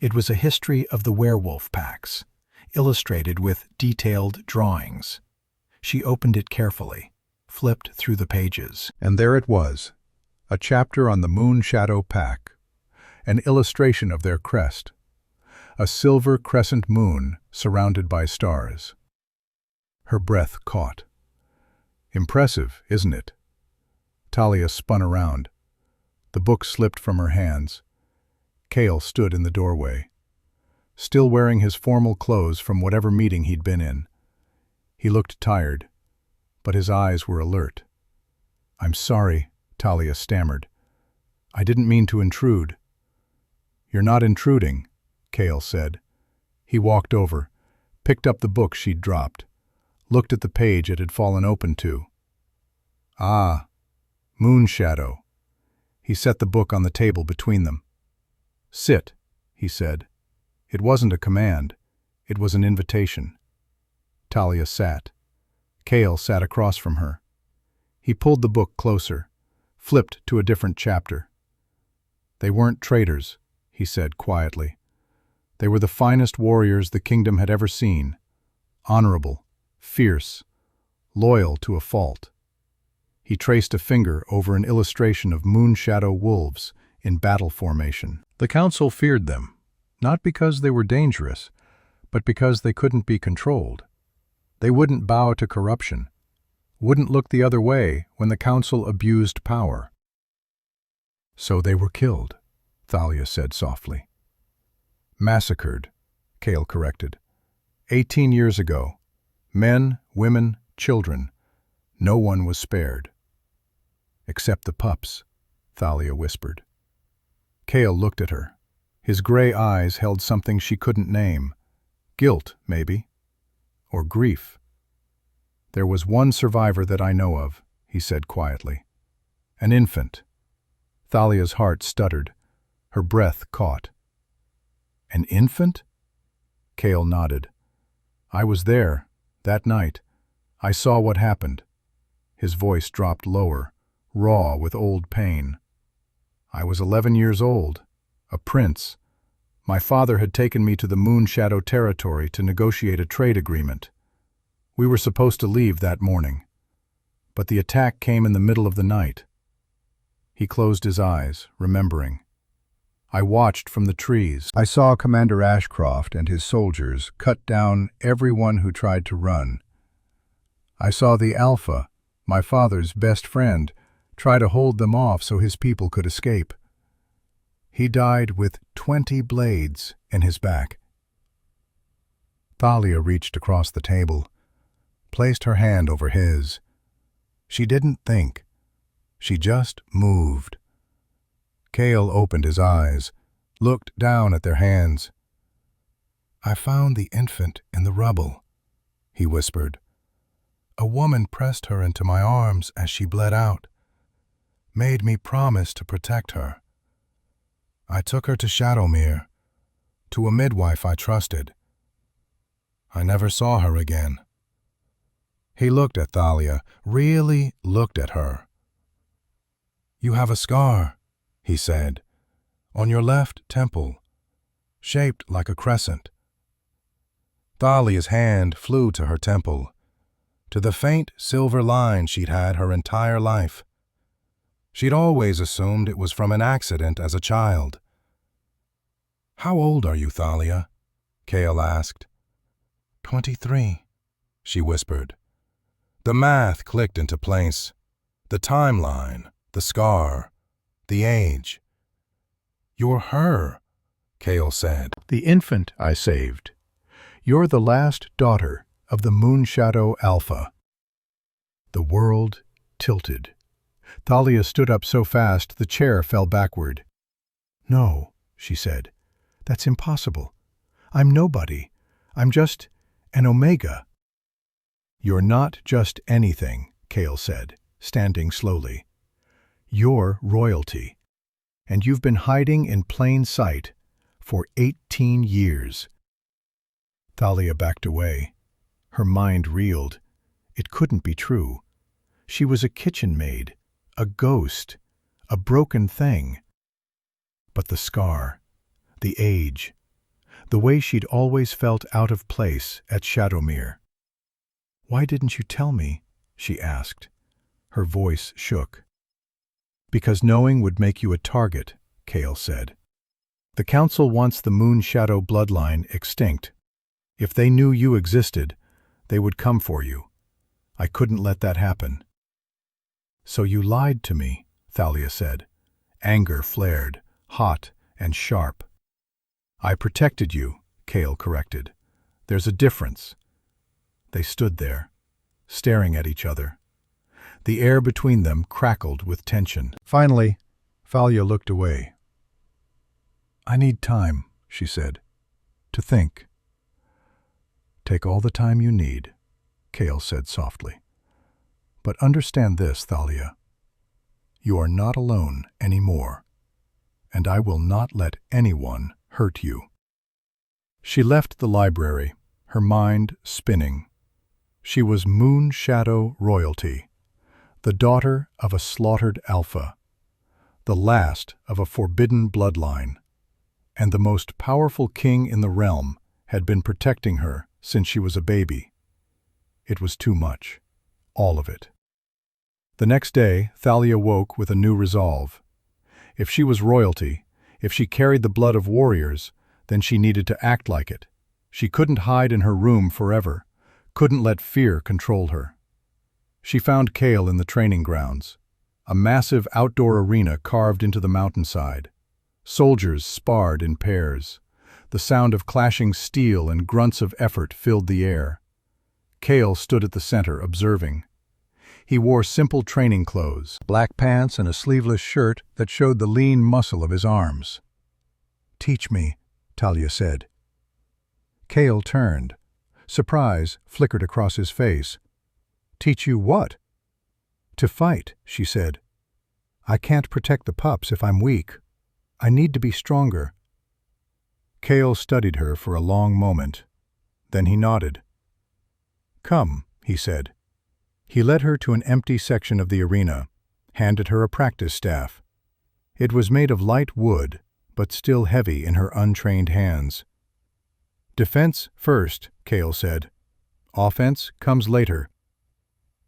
It was a history of the werewolf packs, illustrated with detailed drawings. She opened it carefully, flipped through the pages. And there it was, a chapter on the Moonshadow Pack, an illustration of their crest, a silver crescent moon surrounded by stars. Her breath caught. Impressive, isn't it? Thalia spun around. The book slipped from her hands. Kale stood in the doorway, still wearing his formal clothes from whatever meeting he'd been in. He looked tired, but his eyes were alert. "I'm sorry," Thalia stammered. "I didn't mean to intrude." "You're not intruding," Kale said. He walked over, picked up the book she'd dropped, looked at the page it had fallen open to. "Ah, Moonshadow." He set the book on the table between them. "Sit," he said. It wasn't a command. It was an invitation. Thalia sat. Kale sat across from her. He pulled the book closer, flipped to a different chapter. "They weren't traitors," he said quietly. "They were the finest warriors the kingdom had ever seen. Honorable, fierce, loyal to a fault." He traced a finger over an illustration of moonshadow wolves in battle formation. The council feared them, not because they were dangerous, but because they couldn't be controlled. They wouldn't bow to corruption, wouldn't look the other way when the council abused power. So they were killed, Thalia said softly. Massacred, Cale corrected. 18 years ago. Men, women, children. No one was spared. Except the pups, Thalia whispered. Cale looked at her. His gray eyes held something she couldn't name. Guilt, maybe. Or grief. There was one survivor that I know of, he said quietly. An infant. Thalia's heart stuttered. Her breath caught. An infant? Cale nodded. I was there, that night. I saw what happened. His voice dropped lower, raw with old pain. I was 11 years old, a prince. My father had taken me to the Moon Shadow territory to negotiate a trade agreement. We were supposed to leave that morning. But the attack came in the middle of the night. He closed his eyes, remembering. I watched from the trees. I saw Commander Ashcroft and his soldiers cut down everyone who tried to run. I saw the Alpha, my father's best friend, try to hold them off so his people could escape. He died with 20 blades in his back. Thalia reached across the table, placed her hand over his. She didn't think. She just moved. Cale opened his eyes, looked down at their hands. I found the infant in the rubble, he whispered. A woman pressed her into my arms as she bled out, made me promise to protect her. I took her to Shadowmere, to a midwife I trusted. I never saw her again. He looked at Thalia, really looked at her. You have a scar, he said, on your left temple, shaped like a crescent. Thalia's hand flew to her temple, to the faint silver line she'd had her entire life. She'd always assumed it was from an accident as a child. How old are you, Thalia? Cale asked. 23, she whispered. The math clicked into place. The timeline, the scar, the age. You're her, Cale said. The infant I saved. You're the last daughter of the Moon Shadow Alpha. The world tilted. Thalia stood up so fast the chair fell backward. No, she said. That's impossible. I'm nobody. I'm just an Omega. You're not just anything, Cale said, standing slowly. You're royalty. And you've been hiding in plain sight for 18 years. Thalia backed away. Her mind reeled. It couldn't be true. She was a kitchen maid, a ghost, a broken thing. But the scar, the age, the way she'd always felt out of place at Shadowmere. Why didn't you tell me? She asked. Her voice shook. Because knowing would make you a target, Cale said. The Council wants the Moon Shadow bloodline extinct. If they knew you existed, they would come for you. I couldn't let that happen. So you lied to me, Thalia said. Anger flared, hot and sharp. I protected you, Cale corrected. There's a difference. They stood there, staring at each other. The air between them crackled with tension. Finally, Thalia looked away. I need time, she said, to think. Take all the time you need, Cale said softly. But understand this, Thalia. You are not alone anymore, and I will not let anyone hurt you. She left the library, her mind spinning. She was Moon Shadow royalty, the daughter of a slaughtered Alpha, the last of a forbidden bloodline, and the most powerful king in the realm had been protecting her since she was a baby. It was too much, all of it. The next day, Thalia woke with a new resolve. If she was royalty, if she carried the blood of warriors, then she needed to act like it. She couldn't hide in her room forever, couldn't let fear control her. She found Cale in the training grounds. a massive outdoor arena carved into the mountainside. Soldiers sparred in pairs. The sound of clashing steel and grunts of effort filled the air. Cale stood at the center, observing. He wore simple training clothes, black pants and a sleeveless shirt that showed the lean muscle of his arms. "Teach me," Talia said. Cale turned. Surprise flickered across his face. "Teach you what?" "To fight," she said. "I can't protect the pups if I'm weak. I need to be stronger." Cale studied her for a long moment. Then he nodded. "Come," he said. He led her to an empty section of the arena, handed her a practice staff. It was made of light wood, but still heavy in her untrained hands. "Defense first," Cale said. "Offense comes later."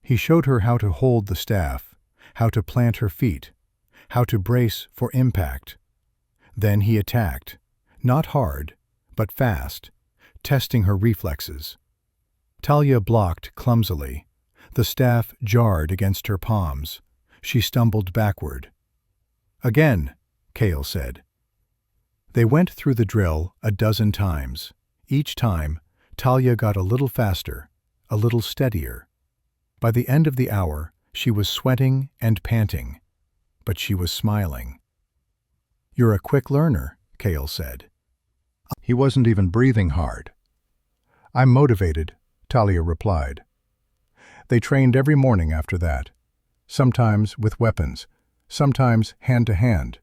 He showed her how to hold the staff, how to plant her feet, how to brace for impact. Then he attacked, not hard, but fast, testing her reflexes. Talia blocked clumsily. The staff jarred against her palms. She stumbled backward. "Again," Cale said. They went through the drill a dozen times. Each time, Talia got a little faster, a little steadier. By the end of the hour, she was sweating and panting, but she was smiling. "You're a quick learner," Cale said. He wasn't even breathing hard. "I'm motivated," Talia replied. They trained every morning after that, sometimes with weapons, sometimes hand-to-hand.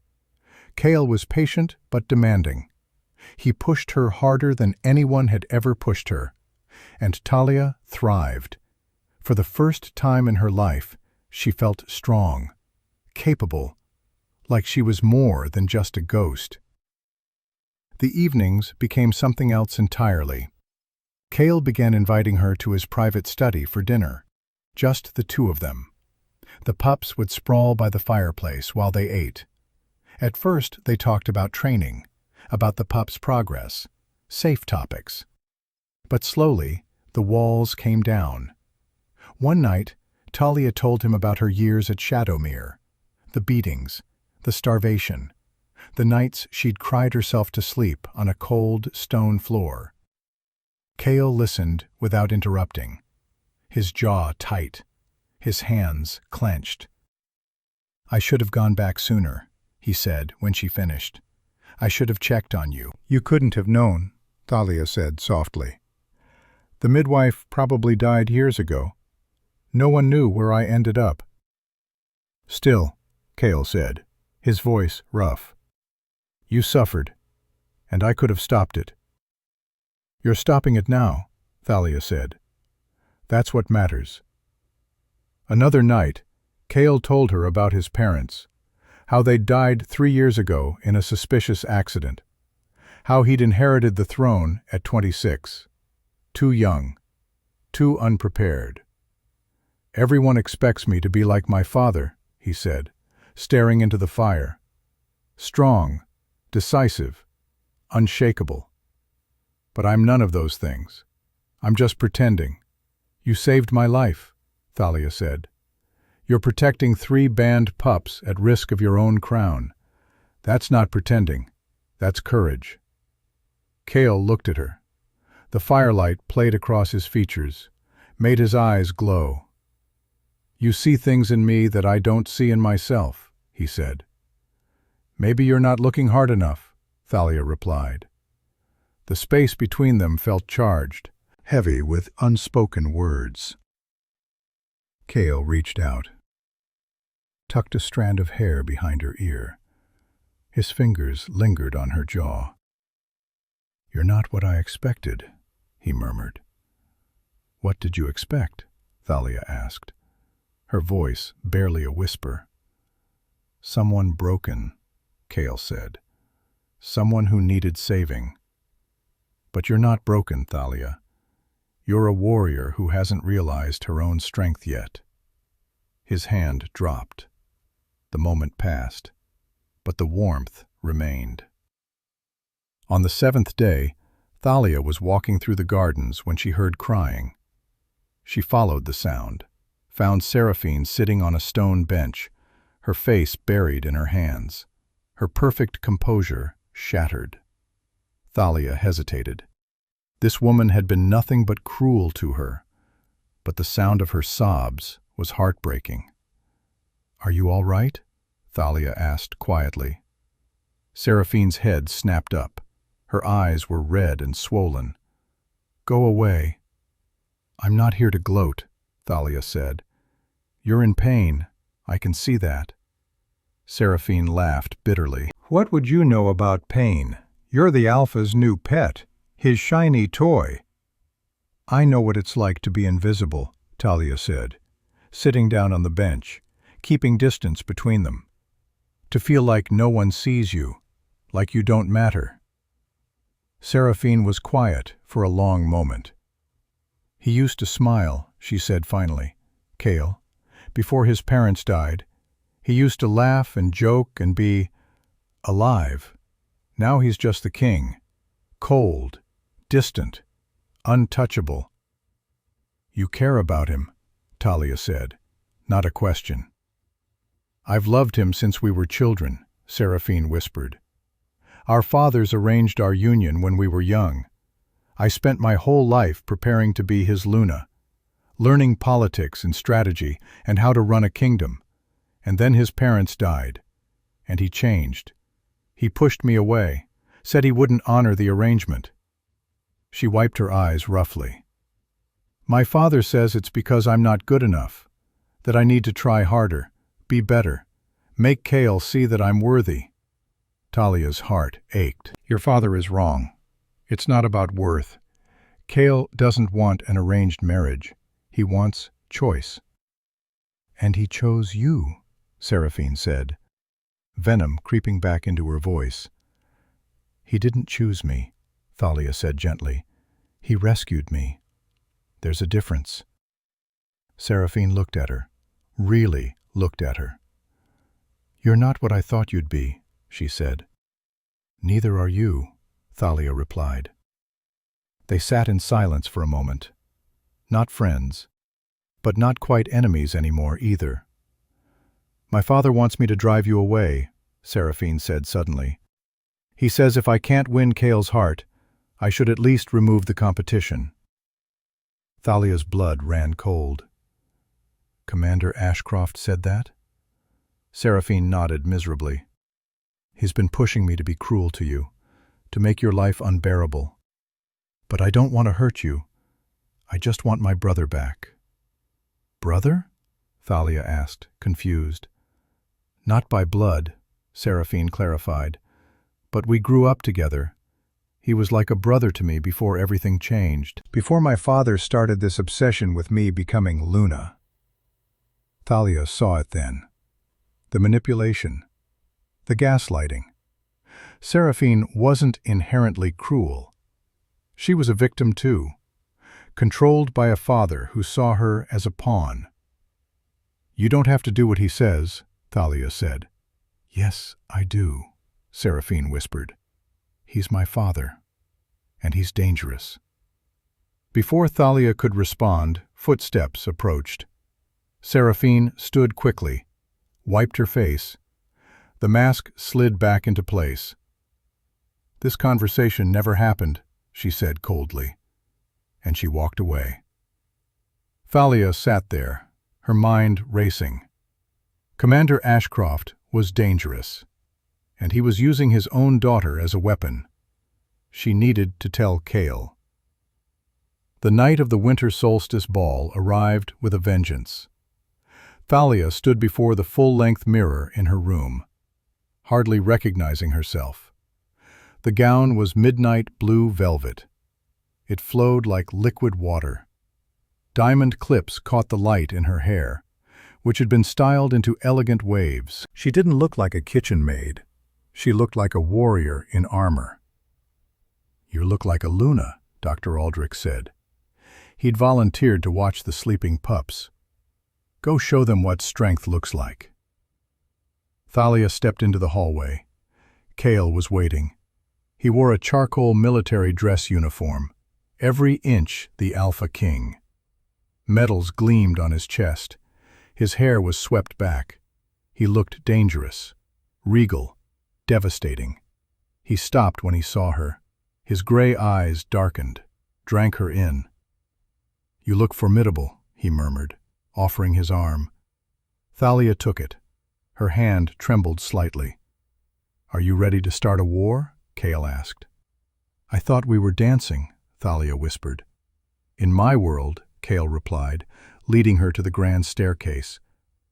Cale was patient but demanding. He pushed her harder than anyone had ever pushed her, and Talia thrived. For the first time in her life, she felt strong, capable, like she was more than just a ghost. The evenings became something else entirely. Cale began inviting her to his private study for dinner. Just the two of them. The pups would sprawl by the fireplace while they ate. At first, they talked about training, about the pups' progress, safe topics. But slowly, the walls came down. One night, Talia told him about her years at Shadowmere, the beatings, the starvation, the nights she'd cried herself to sleep on a cold stone floor. Cale listened without interrupting, his jaw tight, his hands clenched. "I should have gone back sooner," he said when she finished. "I should have checked on you." "You couldn't have known," Talia said softly. "The midwife probably died years ago. No one knew where I ended up." "Still," Cale said, his voice rough. "You suffered, and I could have stopped it." "You're stopping it now," Thalia said. "That's what matters." Another night, Cale told her about his parents, how they'd died 3 years ago in a suspicious accident, how he'd inherited the throne at 26, too young, too unprepared. "Everyone expects me to be like my father," he said, staring into the fire. "Strong, decisive, unshakable. But I'm none of those things. I'm just pretending." "You saved my life," Thalia said. "You're protecting 3 banned pups at risk of your own crown. That's not pretending. That's courage." Cale looked at her. The firelight played across his features, made his eyes glow. "You see things in me that I don't see in myself," he said. "Maybe you're not looking hard enough," Thalia replied. The space between them felt charged, heavy with unspoken words. Cale reached out, tucked a strand of hair behind her ear. His fingers lingered on her jaw. "You're not what I expected," he murmured. "What did you expect?" Thalia asked, her voice barely a whisper. "Someone broken," Cale said. "Someone who needed saving. But you're not broken, Thalia. You're a warrior who hasn't realized her own strength yet." His hand dropped. The moment passed, but the warmth remained. On the 7th day, Thalia was walking through the gardens when she heard crying. She followed the sound, found Seraphine sitting on a stone bench, her face buried in her hands, her perfect composure shattered. Thalia hesitated. This woman had been nothing but cruel to her, but the sound of her sobs was heartbreaking. "Are you all right?" Thalia asked quietly. Seraphine's head snapped up. Her eyes were red and swollen. "Go away." "I'm not here to gloat," Thalia said. "You're in pain. I can see that." Seraphine laughed bitterly. "What would you know about pain? You're the Alpha's new pet, his shiny toy." "I know what it's like to be invisible," Thalia said, sitting down on the bench, keeping distance between them. "To feel like no one sees you, like you don't matter." Seraphine was quiet for a long moment. "He used to smile," she said finally. "Cale, before his parents died, he used to laugh and joke and be alive. Now he's just the king, cold, distant, untouchable." "You care about him," Thalia said, not a question. "I've loved him since we were children," Seraphine whispered. "Our fathers arranged our union when we were young. I spent my whole life preparing to be his Luna, learning politics and strategy and how to run a kingdom. And then his parents died, and he changed. He pushed me away, said he wouldn't honor the arrangement." She wiped her eyes roughly. "My father says it's because I'm not good enough, that I need to try harder, be better, make Cale see that I'm worthy." Thalia's heart ached. "Your father is wrong. It's not about worth. Cale doesn't want an arranged marriage. He wants choice." "And he chose you," Seraphine said, venom creeping back into her voice. "He didn't choose me," Thalia said gently. "He rescued me. There's a difference." Seraphine looked at her, really looked at her. "You're not what I thought you'd be," she said. "Neither are you," Thalia replied. They sat in silence for a moment. Not friends, but not quite enemies anymore either. "My father wants me to drive you away," Seraphine said suddenly. "He says if I can't win Cale's heart, I should at least remove the competition." Thalia's blood ran cold. "Commander Ashcroft said that?" Seraphine nodded miserably. "He's been pushing me to be cruel to you, to make your life unbearable. But I don't want to hurt you. I just want my brother back." "Brother?" Thalia asked, confused. "Not by blood," Seraphine clarified. "But we grew up together. He was like a brother to me before everything changed. Before my father started this obsession with me becoming Luna." Thalia saw it then. The manipulation. The gaslighting. Seraphine wasn't inherently cruel. She was a victim too, controlled by a father who saw her as a pawn. "You don't have to do what he says," Thalia said. "Yes, I do," Seraphine whispered. "He's my father, and he's dangerous." Before Thalia could respond, footsteps approached. Seraphine stood quickly, wiped her face. The mask slid back into place. "This conversation never happened," she said coldly, and she walked away. Thalia sat there, her mind racing. Commander Ashcroft was dangerous, and he was using his own daughter as a weapon. She needed to tell Cale. The night of the winter solstice ball arrived with a vengeance. Thalia stood before the full-length mirror in her room, hardly recognizing herself. The gown was midnight blue velvet. It flowed like liquid water. Diamond clips caught the light in her hair, which had been styled into elegant waves. She didn't look like a kitchen maid. She looked like a warrior in armor. "You look like a Luna," Dr. Aldrich said. He'd volunteered to watch the sleeping pups. "Go show them what strength looks like." Thalia stepped into the hallway. Cale was waiting. He wore a charcoal military dress uniform, every inch the Alpha King. Medals gleamed on his chest. His hair was swept back. He looked dangerous, regal, devastating. He stopped when he saw her. His gray eyes darkened, drank her in. "You look formidable," he murmured, offering his arm. Thalia took it. Her hand trembled slightly. "Are you ready to start a war?" Cale asked. "I thought we were dancing," Thalia whispered. "In my world," Cale replied, leading her to the grand staircase,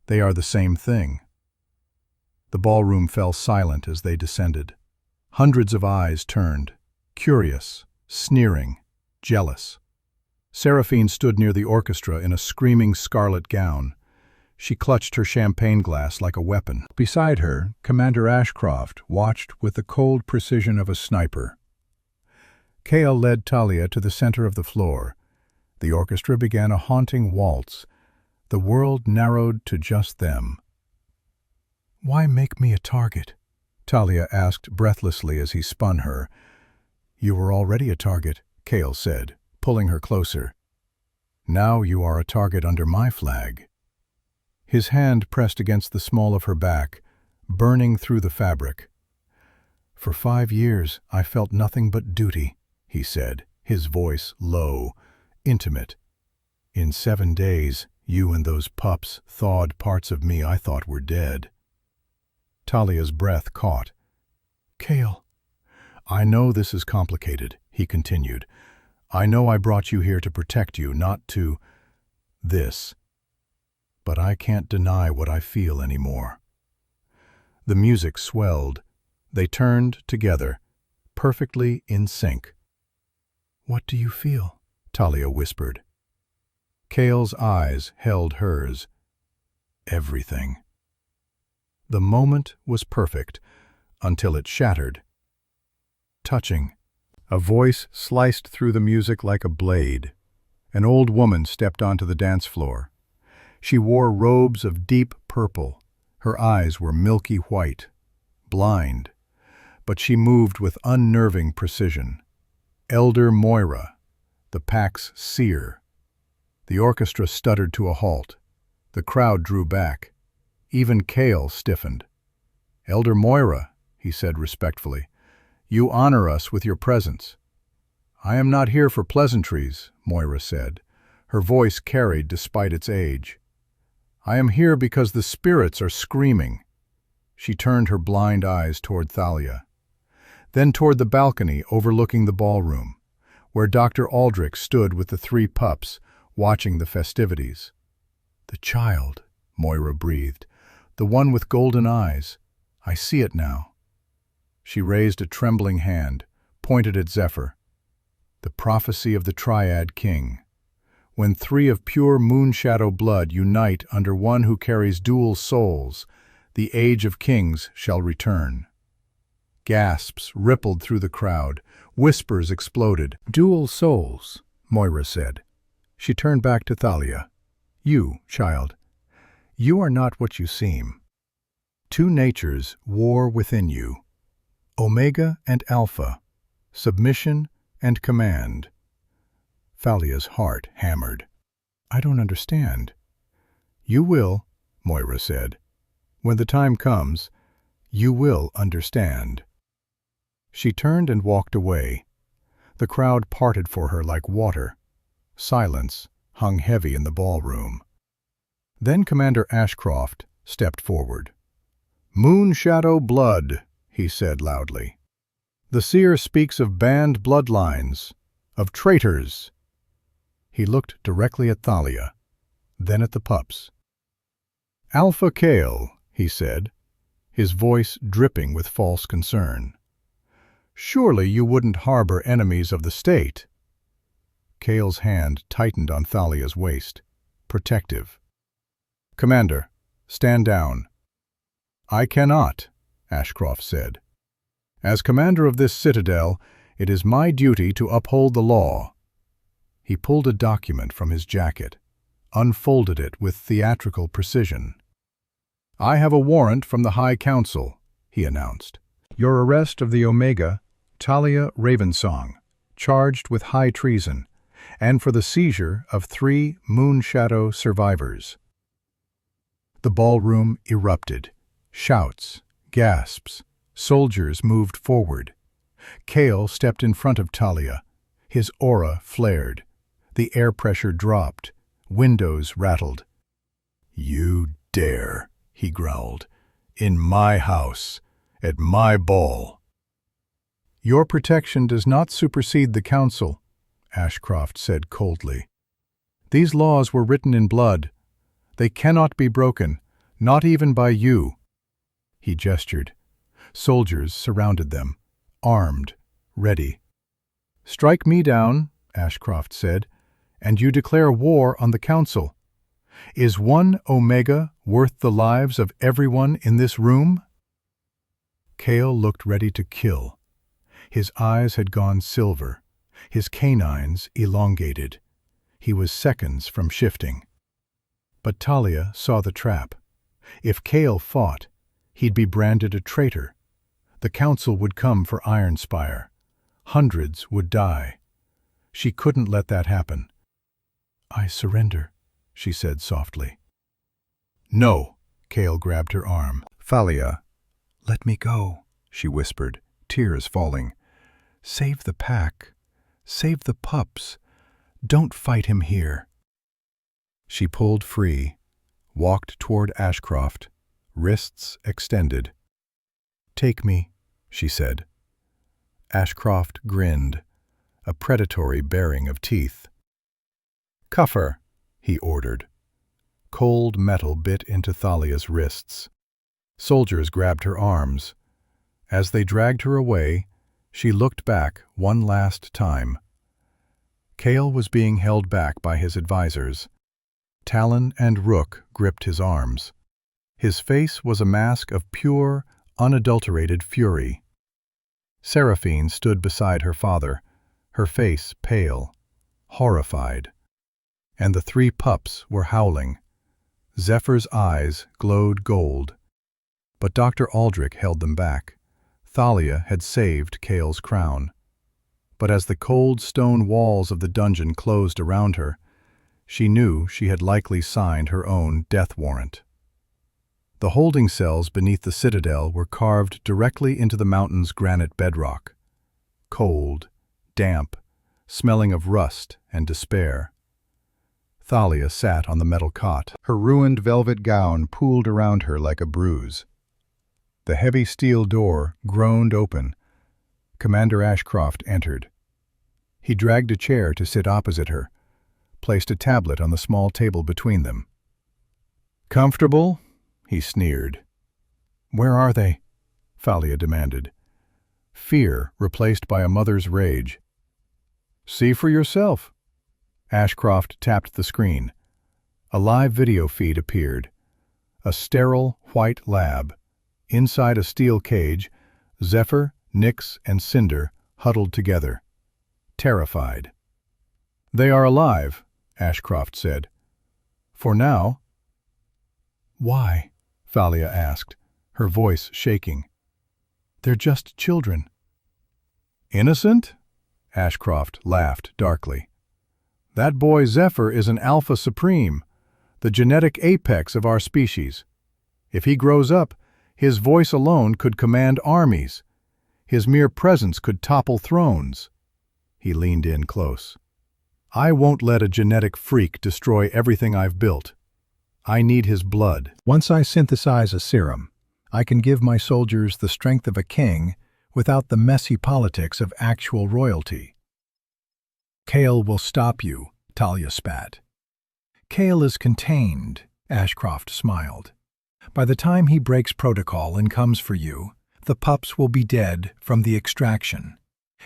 "they are the same thing." The ballroom fell silent as they descended. Hundreds of eyes turned, curious, sneering, jealous. Seraphine stood near the orchestra in a screaming scarlet gown. She clutched her champagne glass like a weapon. Beside her, Commander Ashcroft watched with the cold precision of a sniper. Cale led Thalia to the center of the floor. The orchestra began a haunting waltz. The world narrowed to just them. "Why make me a target?" Thalia asked breathlessly as he spun her. "You were already a target," Cale said, pulling her closer. "Now you are a target under my flag." His hand pressed against the small of her back, burning through the fabric. "For 5 years I felt nothing but duty," he said, his voice low, intimate. "In 7 days, you and those pups thawed parts of me I thought were dead." Talia's breath caught. "Cale." "I know this is complicated," he continued. "I know I brought you here to protect you, not to this. But I can't deny what I feel anymore." The music swelled. They turned together, perfectly in sync. "What do you feel?" Thalia whispered. Cale's eyes held hers. "Everything." The moment was perfect, until it shattered. Touching. A voice sliced through the music like a blade. An old woman stepped onto the dance floor. She wore robes of deep purple. Her eyes were milky white, blind, but she moved with unnerving precision. Elder Moira, the pack's seer. The orchestra stuttered to a halt. The crowd drew back. Even Cale stiffened. "Elder Moira," he said respectfully, "you honor us with your presence." "I am not here for pleasantries," Moira said. Her voice carried despite its age. "I am here because the spirits are screaming." She turned her blind eyes toward Thalia, then toward the balcony overlooking the ballroom, where Dr. Aldrich stood with the 3 pups, watching the festivities. "The child," Moira breathed, "the one with golden eyes. I see it now." She raised a trembling hand, pointed at Zephyr. "The prophecy of the Triad King. When 3 of pure moonshadow blood unite under one who carries dual souls, the age of kings shall return." Gasps rippled through the crowd. Whispers exploded. "Dual souls," Moira said. She turned back to Thalia. "You, child, you are not what you seem. 2 natures war within you. Omega and Alpha, submission and command." Thalia's heart hammered. "I don't understand." "You will," Moira said. "When the time comes, you will understand." She turned and walked away. The crowd parted for her like water. Silence hung heavy in the ballroom. Then Commander Ashcroft stepped forward. "Moonshadow blood," he said loudly. "The seer speaks of banned bloodlines, of traitors." He looked directly at Thalia, then at the pups. "Alpha Cale," he said, his voice dripping with false concern. "Surely you wouldn't harbor enemies of the state." Cale's hand tightened on Thalia's waist, protective. "Commander, stand down." "I cannot," Ashcroft said. "As commander of this citadel, it is my duty to uphold the law." He pulled a document from his jacket, unfolded it with theatrical precision. "I have a warrant from the High Council," he announced. "Your arrest of the Omega, Thalia Ravensong, charged with high treason, and for the seizure of 3 Moonshadow survivors." The ballroom erupted. Shouts, gasps, soldiers moved forward. Cale stepped in front of Talia. His aura flared. The air pressure dropped. Windows rattled. "You dare," he growled. "In my house, at my ball." "Your protection does not supersede the council," Ashcroft said coldly. "These laws were written in blood. They cannot be broken, not even by you." He gestured. Soldiers surrounded them, armed, ready. "Strike me down," Ashcroft said, "and you declare war on the council. Is one Omega worth the lives of everyone in this room?" Cale looked ready to kill. His eyes had gone silver, his canines elongated. He was seconds from shifting. But Talia saw the trap. If Cale fought, he'd be branded a traitor. The council would come for Ironspire. Hundreds would die. She couldn't let that happen. "I surrender," she said softly. "No," Cale grabbed her arm. "Thalia." "Let me go," she whispered, tears falling. "Save the pack. Save the pups. Don't fight him here." She pulled free, walked toward Ashcroft, wrists extended. "Take me," she said. Ashcroft grinned, a predatory baring of teeth. "Cuff her," he ordered. Cold metal bit into Thalia's wrists. Soldiers grabbed her arms. As they dragged her away, she looked back one last time. Cale was being held back by his advisors. Talon and Rook gripped his arms. His face was a mask of pure, unadulterated fury. Seraphine stood beside her father, her face pale, horrified. And the 3 pups were howling. Zephyr's eyes glowed gold. But Dr. Aldrich held them back. Thalia had saved Cale's crown. But as the cold stone walls of the dungeon closed around her, she knew she had likely signed her own death warrant. The holding cells beneath the citadel were carved directly into the mountain's granite bedrock. Cold, damp, smelling of rust and despair. Thalia sat on the metal cot. Her ruined velvet gown pooled around her like a bruise. The heavy steel door groaned open. Commander Ashcroft entered. He dragged a chair to sit opposite her, placed a tablet on the small table between them. "Comfortable?" he sneered. "Where are they?" Thalia demanded. Fear replaced by a mother's rage. "See for yourself." Ashcroft tapped the screen. A live video feed appeared. A sterile, white lab. Inside a steel cage, Zephyr, Nyx, and Cinder huddled together, terrified. "They are alive," Ashcroft said. "For now." "Why?" Thalia asked, her voice shaking. "They're just children." "Innocent?" Ashcroft laughed darkly. "That boy Zephyr is an Alpha Supreme, the genetic apex of our species. If he grows up, his voice alone could command armies. His mere presence could topple thrones." He leaned in close. "I won't let a genetic freak destroy everything I've built. I need his blood. Once I synthesize a serum, I can give my soldiers the strength of a king without the messy politics of actual royalty." "Cale will stop you," Talia spat. "Cale is contained," Ashcroft smiled. "By the time he breaks protocol and comes for you, the pups will be dead from the extraction.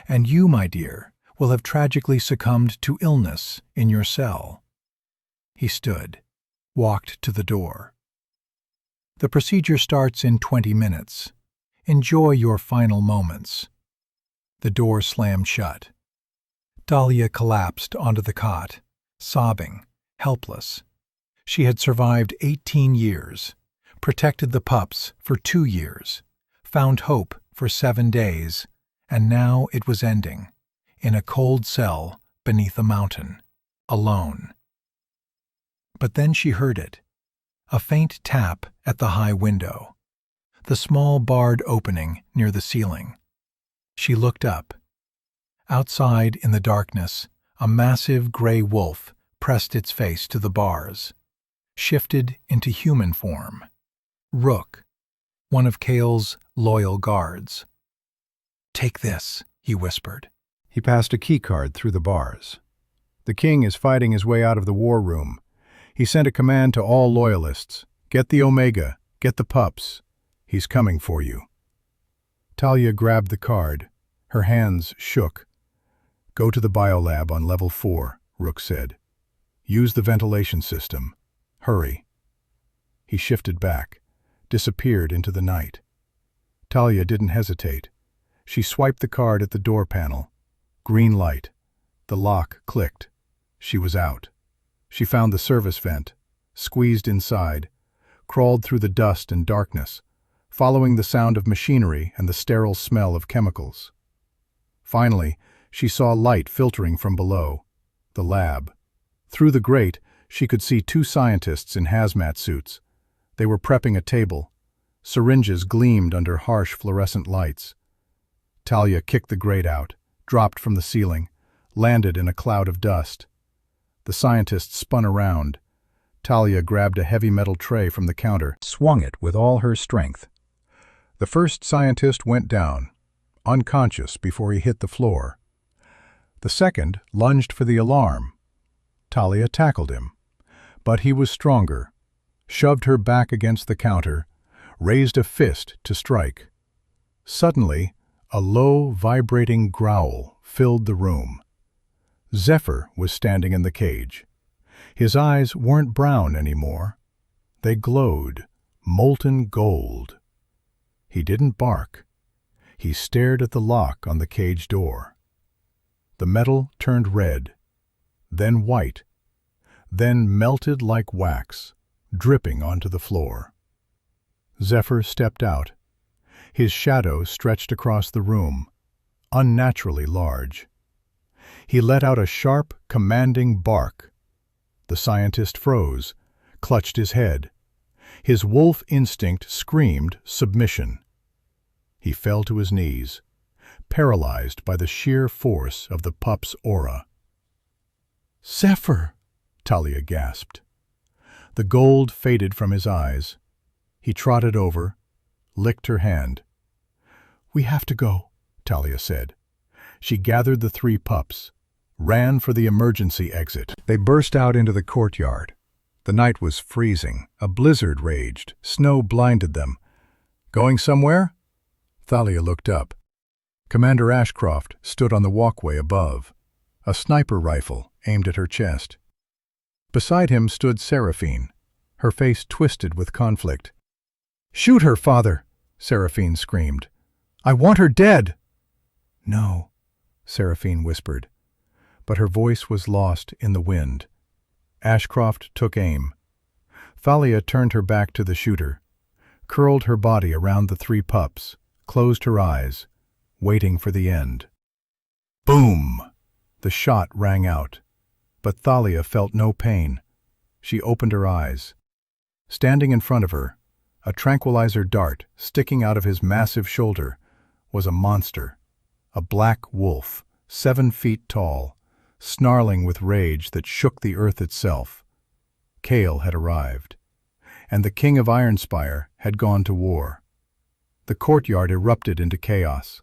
And you, my dear, will have tragically succumbed to illness in your cell." He stood, walked to the door. "The procedure starts in 20 minutes. Enjoy your final moments." The door slammed shut. Talia collapsed onto the cot, sobbing, helpless. She had survived 18 years, protected the pups for 2 years, found hope for 7 days, and now it was ending, in a cold cell beneath a mountain, alone. But then she heard it, a faint tap at the high window. the small barred opening near the ceiling. She looked up. Outside, in the darkness, a massive gray wolf pressed its face to the bars, shifted into human form. Rook, one of Kale's loyal guards. "Take this," he whispered. He passed a keycard through the bars. "The king is fighting his way out of the war room. He sent a command to all loyalists. Get the Omega, get the pups. He's coming for you." Talia grabbed the card. Her hands shook. "Go to the biolab on level 4, Rook said. "Use the ventilation system. Hurry." He shifted back, disappeared into the night. Talia didn't hesitate. She swiped the card at the door panel. Green light. The lock clicked. She was out. She found the service vent, squeezed inside, crawled through the dust and darkness, following the sound of machinery and the sterile smell of chemicals. Finally, she saw light filtering from below, the lab. Through the grate, she could see 2 scientists in hazmat suits. They were prepping a table. Syringes gleamed under harsh fluorescent lights. Talia kicked the grate out, dropped from the ceiling, landed in a cloud of dust. The scientist spun around. Talia grabbed a heavy metal tray from the counter, swung it with all her strength. The first scientist went down, unconscious before he hit the floor. The second lunged for the alarm. Talia tackled him, but he was stronger, shoved her back against the counter, raised a fist to strike. Suddenly, a low, vibrating growl filled the room. Zephyr was standing in the cage. His eyes weren't brown anymore. They glowed, molten gold. He didn't bark. He stared at the lock on the cage door. The metal turned red, then white, then melted like wax, dripping onto the floor. Zephyr stepped out. His shadow stretched across the room, unnaturally large. He let out a sharp, commanding bark. The scientist froze, clutched his head. His wolf instinct screamed submission. He fell to his knees, paralyzed by the sheer force of the pup's aura. "Zephyr!" Talia gasped. The gold faded from his eyes. He trotted over, licked her hand. "We have to go," Talia said. She gathered the 3 pups, ran for the emergency exit. They burst out into the courtyard. The night was freezing. A blizzard raged. Snow blinded them. "Going somewhere?" Thalia looked up. Commander Ashcroft stood on the walkway above, a sniper rifle aimed at her chest. Beside him stood Seraphine, her face twisted with conflict. "Shoot her, Father!" Seraphine screamed. "I want her dead!" "No," Seraphine whispered, but her voice was lost in the wind. Ashcroft took aim. Thalia turned her back to the shooter, curled her body around the 3 pups, closed her eyes, waiting for the end. Boom! The shot rang out, but Thalia felt no pain. She opened her eyes. Standing in front of her, a tranquilizer dart sticking out of his massive shoulder, was a monster, a black wolf, 7 feet tall, snarling with rage that shook the earth itself. Kale had arrived, and the King of Ironspire had gone to war. The courtyard erupted into chaos.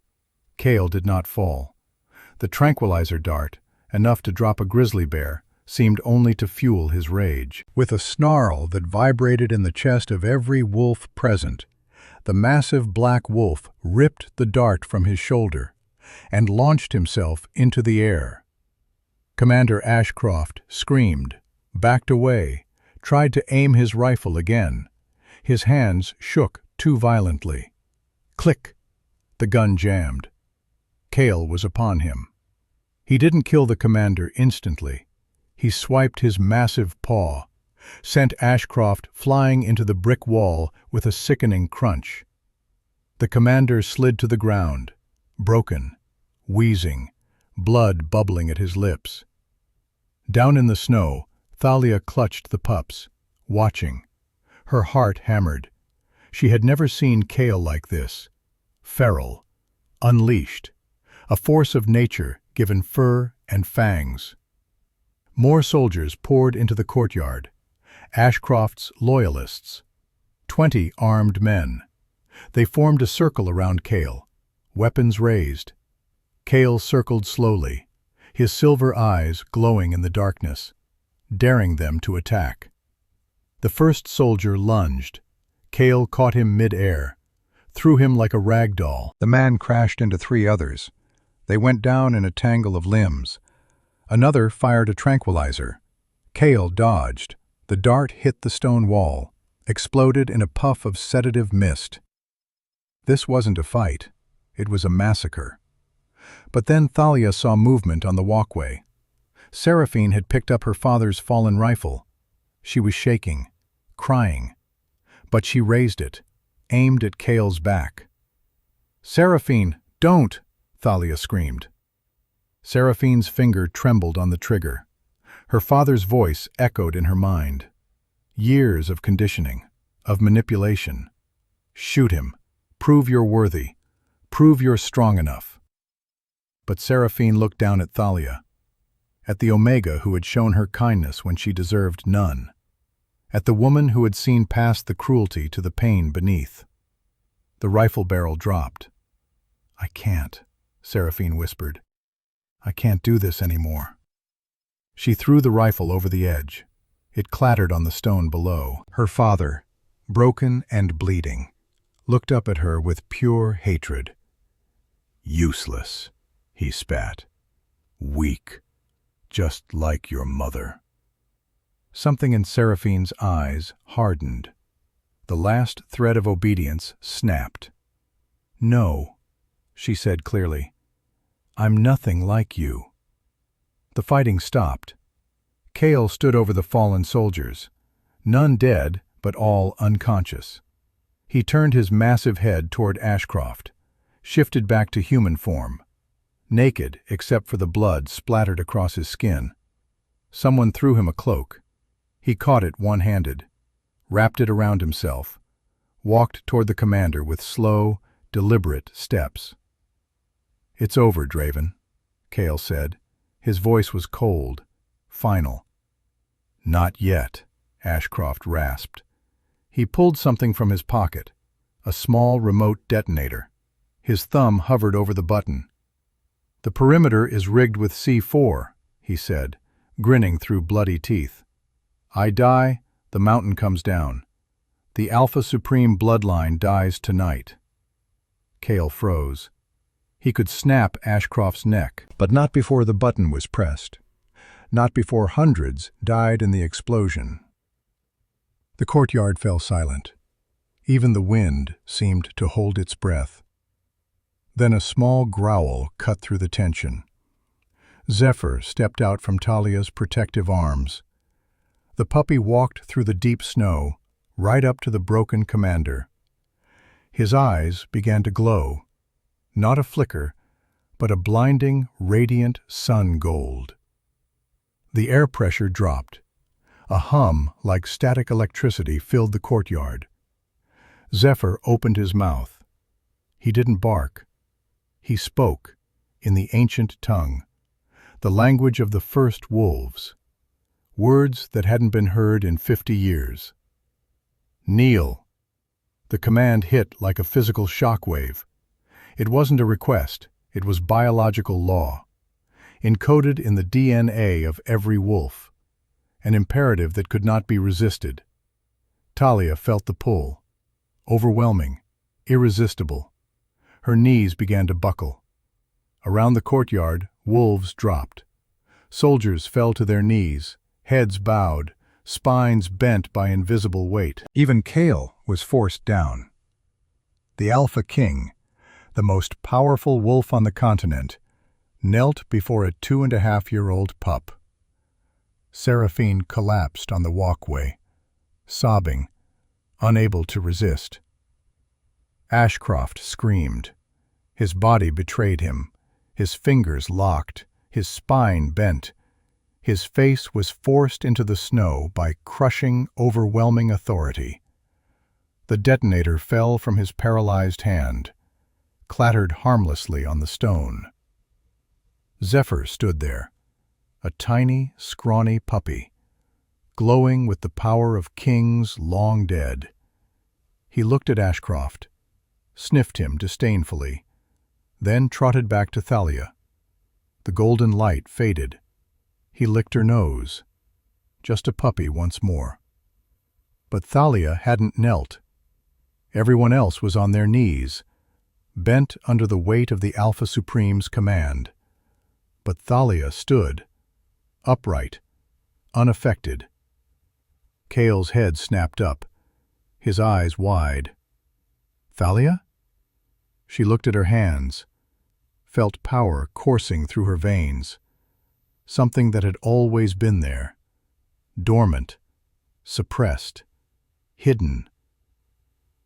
Kale did not fall. The tranquilizer dart, enough to drop a grizzly bear, seemed only to fuel his rage. With a snarl that vibrated in the chest of every wolf present, the massive black wolf ripped the dart from his shoulder and launched himself into the air. Commander Ashcroft screamed, backed away, tried to aim his rifle again. His hands shook too violently. Click! The gun jammed. Kale was upon him. He didn't kill the commander instantly. He swiped his massive paw, sent Ashcroft flying into the brick wall with a sickening crunch. The commander slid to the ground, broken, wheezing, blood bubbling at his lips. Down in the snow, Thalia clutched the pups, watching. Her heart hammered. She had never seen Kale like this. Feral, unleashed, a force of nature given fur and fangs. More soldiers poured into the courtyard. Ashcroft's loyalists. 20 armed men. They formed a circle around Kale, weapons raised. Kale circled slowly, his silver eyes glowing in the darkness, daring them to attack. The first soldier lunged. Kale caught him mid-air, threw him like a rag doll. The man crashed into 3 others. They went down in a tangle of limbs. Another fired a tranquilizer. Kale dodged. The dart hit the stone wall, exploded in a puff of sedative mist. This wasn't a fight. It was a massacre. But then Thalia saw movement on the walkway. Seraphine had picked up her father's fallen rifle. She was shaking, crying. But she raised it, aimed at Kale's back. "Seraphine, don't!" Thalia screamed. Seraphine's finger trembled on the trigger. Her father's voice echoed in her mind. Years of conditioning, of manipulation. "Shoot him. Prove you're worthy. Prove you're strong enough." But Seraphine looked down at Thalia, at the Omega who had shown her kindness when she deserved none, at the woman who had seen past the cruelty to the pain beneath. The rifle barrel dropped. "I can't," Seraphine whispered. "I can't do this anymore." She threw the rifle over the edge. It clattered on the stone below. Her father, broken and bleeding, looked up at her with pure hatred. "Useless," he spat. "Weak, just like your mother." Something in Seraphine's eyes hardened. The last thread of obedience snapped. "No," she said clearly. "I'm nothing like you." The fighting stopped. Kale stood over the fallen soldiers, none dead, but all unconscious. He turned his massive head toward Ashcroft, shifted back to human form, naked except for the blood splattered across his skin. Someone threw him a cloak. He caught it one-handed, wrapped it around himself, walked toward the commander with slow, deliberate steps. "It's over, Draven," Kale said. His voice was cold, final. "Not yet," Ashcroft rasped. He pulled something from his pocket, a small remote detonator. His thumb hovered over the button. "The perimeter is rigged with C4, he said, grinning through bloody teeth. "I die, the mountain comes down. The Alpha Supreme bloodline dies tonight." Kale froze. He could snap Ashcroft's neck, but not before the button was pressed. Not before hundreds died in the explosion. The courtyard fell silent. Even the wind seemed to hold its breath. Then a small growl cut through the tension. Zephyr stepped out from Talia's protective arms. The puppy walked through the deep snow, right up to the broken commander. His eyes began to glow. Not a flicker, but a blinding, radiant sun gold. The air pressure dropped. A hum like static electricity filled the courtyard. Zephyr opened his mouth. He didn't bark. He spoke, in the ancient tongue, the language of the first wolves, words that hadn't been heard in 50 years. "Kneel." The command hit like a physical shockwave. It wasn't a request, it was biological law, encoded in the DNA of every wolf, an imperative that could not be resisted. Talia felt the pull, overwhelming, irresistible. Her knees began to buckle. Around the courtyard, wolves dropped. Soldiers fell to their knees, heads bowed, spines bent by invisible weight. Even Kale was forced down. The Alpha King, the most powerful wolf on the continent, knelt before a 2.5-year-old pup. Seraphine collapsed on the walkway, sobbing, unable to resist. Ashcroft screamed. His body betrayed him, his fingers locked, his spine bent. His face was forced into the snow by crushing, overwhelming authority. The detonator fell from his paralyzed hand, clattered harmlessly on the stone. Zephyr stood there, a tiny, scrawny puppy, glowing with the power of kings long dead. He looked at Ashcroft, sniffed him disdainfully, then trotted back to Thalia. The golden light faded. He licked her nose. Just a puppy once more. But Thalia hadn't knelt. Everyone else was on their knees, bent under the weight of the Alpha Supreme's command. But Thalia stood, upright, unaffected. Kale's head snapped up, his eyes wide. "Thalia?" She looked at her hands, felt power coursing through her veins, something that had always been there, dormant, suppressed, hidden.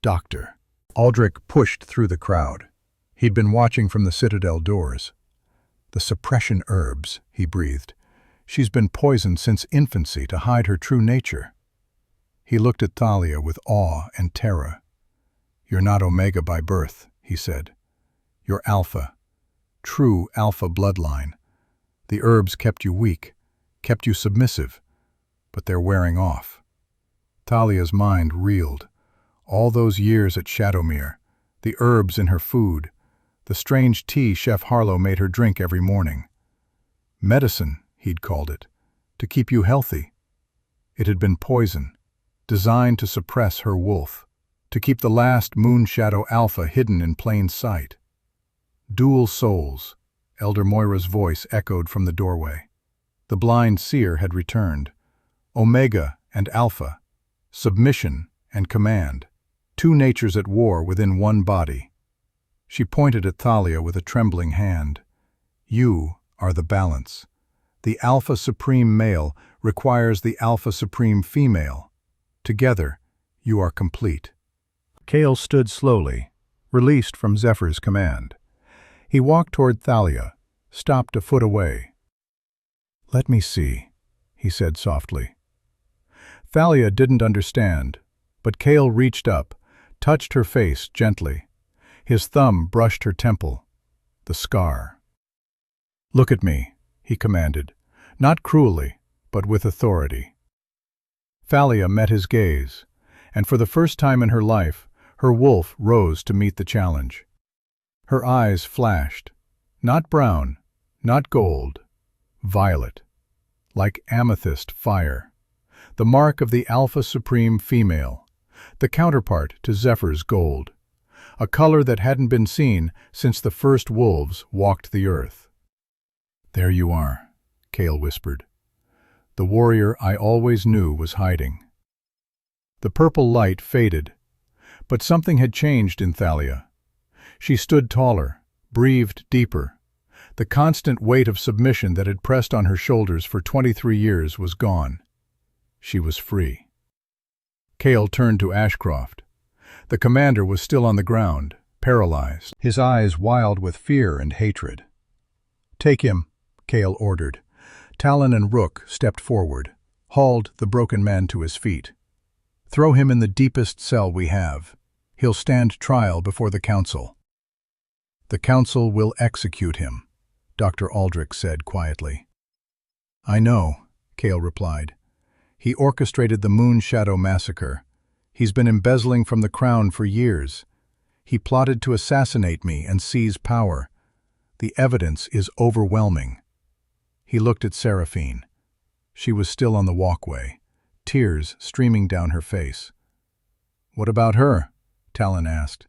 "Doctor." Aldrich pushed through the crowd. He'd been watching from the Citadel doors. "The suppression herbs," he breathed. "She's been poisoned since infancy to hide her true nature." He looked at Thalia with awe and terror. "You're not Omega by birth," he said. "You're Alpha, true Alpha bloodline. The herbs kept you weak, kept you submissive, but they're wearing off." Thalia's mind reeled. All those years at Shadowmere, the herbs in her food, the strange tea Chef Harlow made her drink every morning. Medicine, he'd called it, to keep you healthy. It had been poison, designed to suppress her wolf, to keep the last Moonshadow Alpha hidden in plain sight. "Dual souls," Elder Moira's voice echoed from the doorway. The blind seer had returned. Omega and Alpha, submission and command, two natures at war within one body. She pointed at Thalia with a trembling hand. "You are the balance. The Alpha Supreme male requires the Alpha Supreme female. Together, you are complete." Kale stood slowly, released from Zephyr's command. He walked toward Thalia, stopped a foot away. "Let me see," he said softly. Thalia didn't understand, but Kale reached up, touched her face gently. His thumb brushed her temple, the scar. "Look at me," he commanded, not cruelly, but with authority. Thalia met his gaze, and for the first time in her life, her wolf rose to meet the challenge. Her eyes flashed, not brown, not gold, violet, like amethyst fire, the mark of the Alpha Supreme female, the counterpart to Zephyr's gold, a color that hadn't been seen since the first wolves walked the earth. "There you are," Kale whispered. "The warrior I always knew was hiding." The purple light faded, but something had changed in Thalia. She stood taller, breathed deeper. The constant weight of submission that had pressed on her shoulders for 23 years was gone. She was free. Kale turned to Ashcroft. The commander was still on the ground, paralyzed, his eyes wild with fear and hatred. "Take him," Kale ordered. Talon and Rook stepped forward, hauled the broken man to his feet. "Throw him in the deepest cell we have. He'll stand trial before the council." "The council will execute him," Dr. Aldrich said quietly. "I know," Kale replied. "He orchestrated the Moonshadow massacre. He's been embezzling from the crown for years. He plotted to assassinate me and seize power. The evidence is overwhelming." He looked at Seraphine. She was still on the walkway, tears streaming down her face. "What about her?" Talon asked.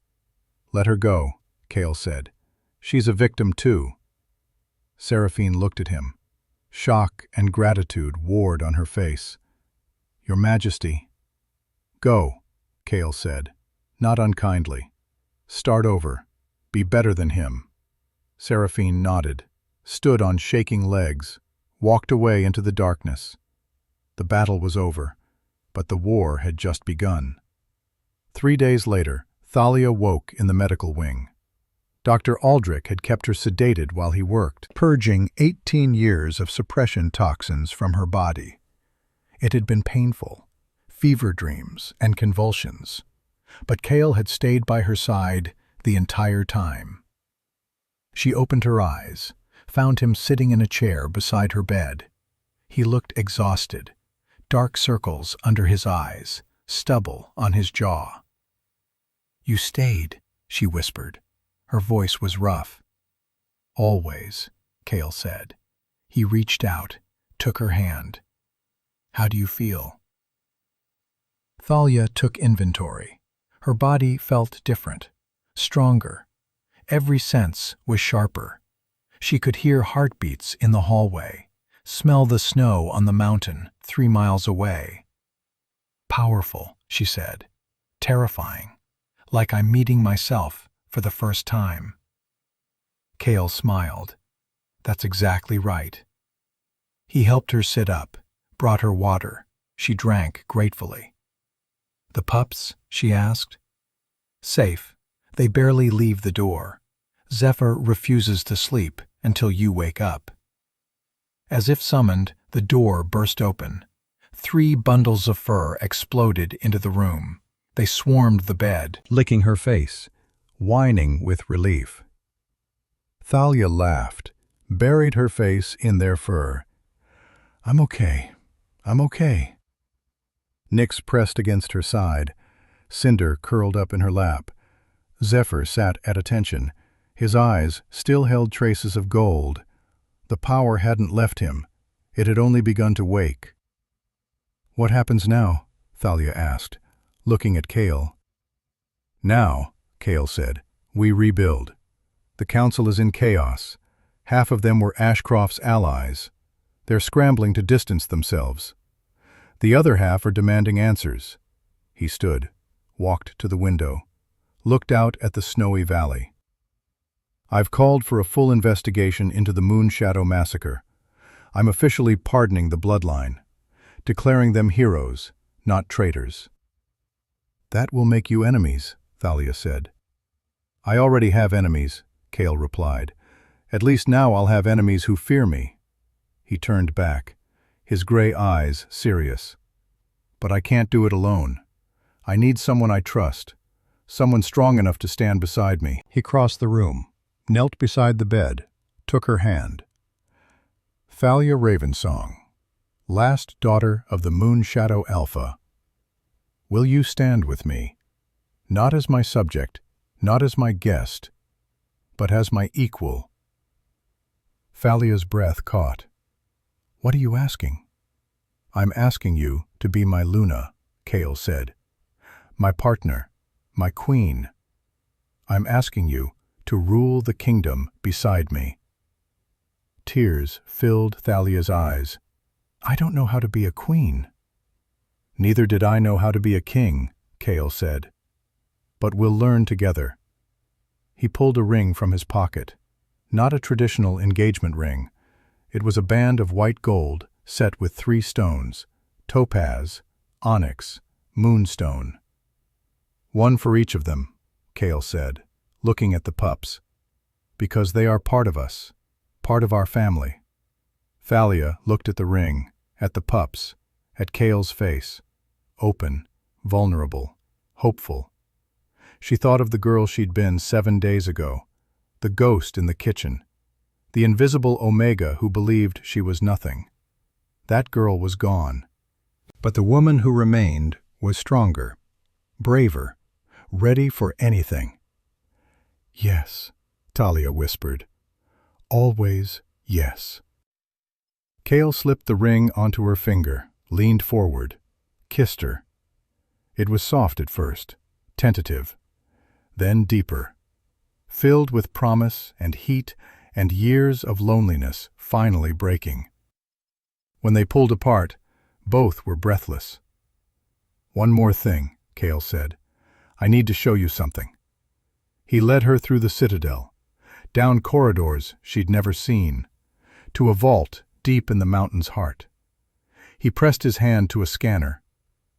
"Let her go," Kale said. "She's a victim too." Seraphine looked at him. Shock and gratitude warred on her face. "Your Majesty." "Go," Kale said, not unkindly. "Start over. Be better than him." Seraphine nodded, stood on shaking legs, walked away into the darkness. The battle was over, but the war had just begun. 3 days later, Thalia woke in the medical wing. Dr. Aldrich had kept her sedated while he worked, purging 18 years of suppression toxins from her body. It had been painful, fever dreams and convulsions. but Kale had stayed by her side the entire time. She opened her eyes, found him sitting in a chair beside her bed. He looked exhausted, dark circles under his eyes, stubble on his jaw. "You stayed," she whispered. Her voice was rough. "Always," Kale said. He reached out, took her hand. "How do you feel?" Thalia took inventory. Her body felt different, stronger. Every sense was sharper. She could hear heartbeats in the hallway, smell the snow on the mountain 3 miles away. "Powerful," she said. "Terrifying. Like I'm meeting myself for the first time." Kale smiled. "That's exactly right." He helped her sit up, brought her water. She drank gratefully. "The pups?" she asked. "Safe. They barely leave the door. Zephyr refuses to sleep until you wake up." As if summoned, the door burst open. 3 bundles of fur exploded into the room. They swarmed the bed, licking her face, whining with relief. Thalia laughed, buried her face in their fur. "I'm okay. I'm okay." Nyx pressed against her side. Cinder curled up in her lap. Zephyr sat at attention. His eyes still held traces of gold. The power hadn't left him. It had only begun to wake. "What happens now?" Thalia asked, looking at Kale. "Now," Kale said, "we rebuild. The council is in chaos. Half of them were Ashcroft's allies. They're scrambling to distance themselves. The other half are demanding answers." He stood, walked to the window, looked out at the snowy valley. "I've called for a full investigation into the Moonshadow massacre. I'm officially pardoning the bloodline, declaring them heroes, not traitors." "That will make you enemies," Thalia said. "I already have enemies," Kale replied. "At least now I'll have enemies who fear me." He turned back, his gray eyes serious. "But I can't do it alone. I need someone I trust, someone strong enough to stand beside me." He crossed the room, knelt beside the bed, took her hand. "Thalia Ravensong, last daughter of the Moonshadow Alpha. Will you stand with me, not as my subject, not as my guest, but as my equal?" Thalia's breath caught. "What are you asking?" "I'm asking you to be my Luna," Kale said. "My partner, my queen. I'm asking you to rule the kingdom beside me." Tears filled Thalia's eyes. "I don't know how to be a queen." "Neither did I know how to be a king," Kale said. "But we'll learn together." He pulled a ring from his pocket. Not a traditional engagement ring. It was a band of white gold set with 3 stones, topaz, onyx, moonstone. "One for each of them," Kale said, looking at the pups. "Because they are part of us, part of our family." Thalia looked at the ring, at the pups, at Kale's face, open, vulnerable, hopeful. She thought of the girl she'd been 7 days ago, the ghost in the kitchen, the invisible Omega who believed she was nothing. That girl was gone. But the woman who remained was stronger, braver, ready for anything. "Yes," Thalia whispered. "Always yes." Kale slipped the ring onto her finger, leaned forward, kissed her. It was soft at first, tentative, then deeper, filled with promise and heat and years of loneliness finally breaking. When they pulled apart, both were breathless. "One more thing," Kale said. "I need to show you something." He led her through the citadel, down corridors she'd never seen, to a vault deep in the mountain's heart. He pressed his hand to a scanner.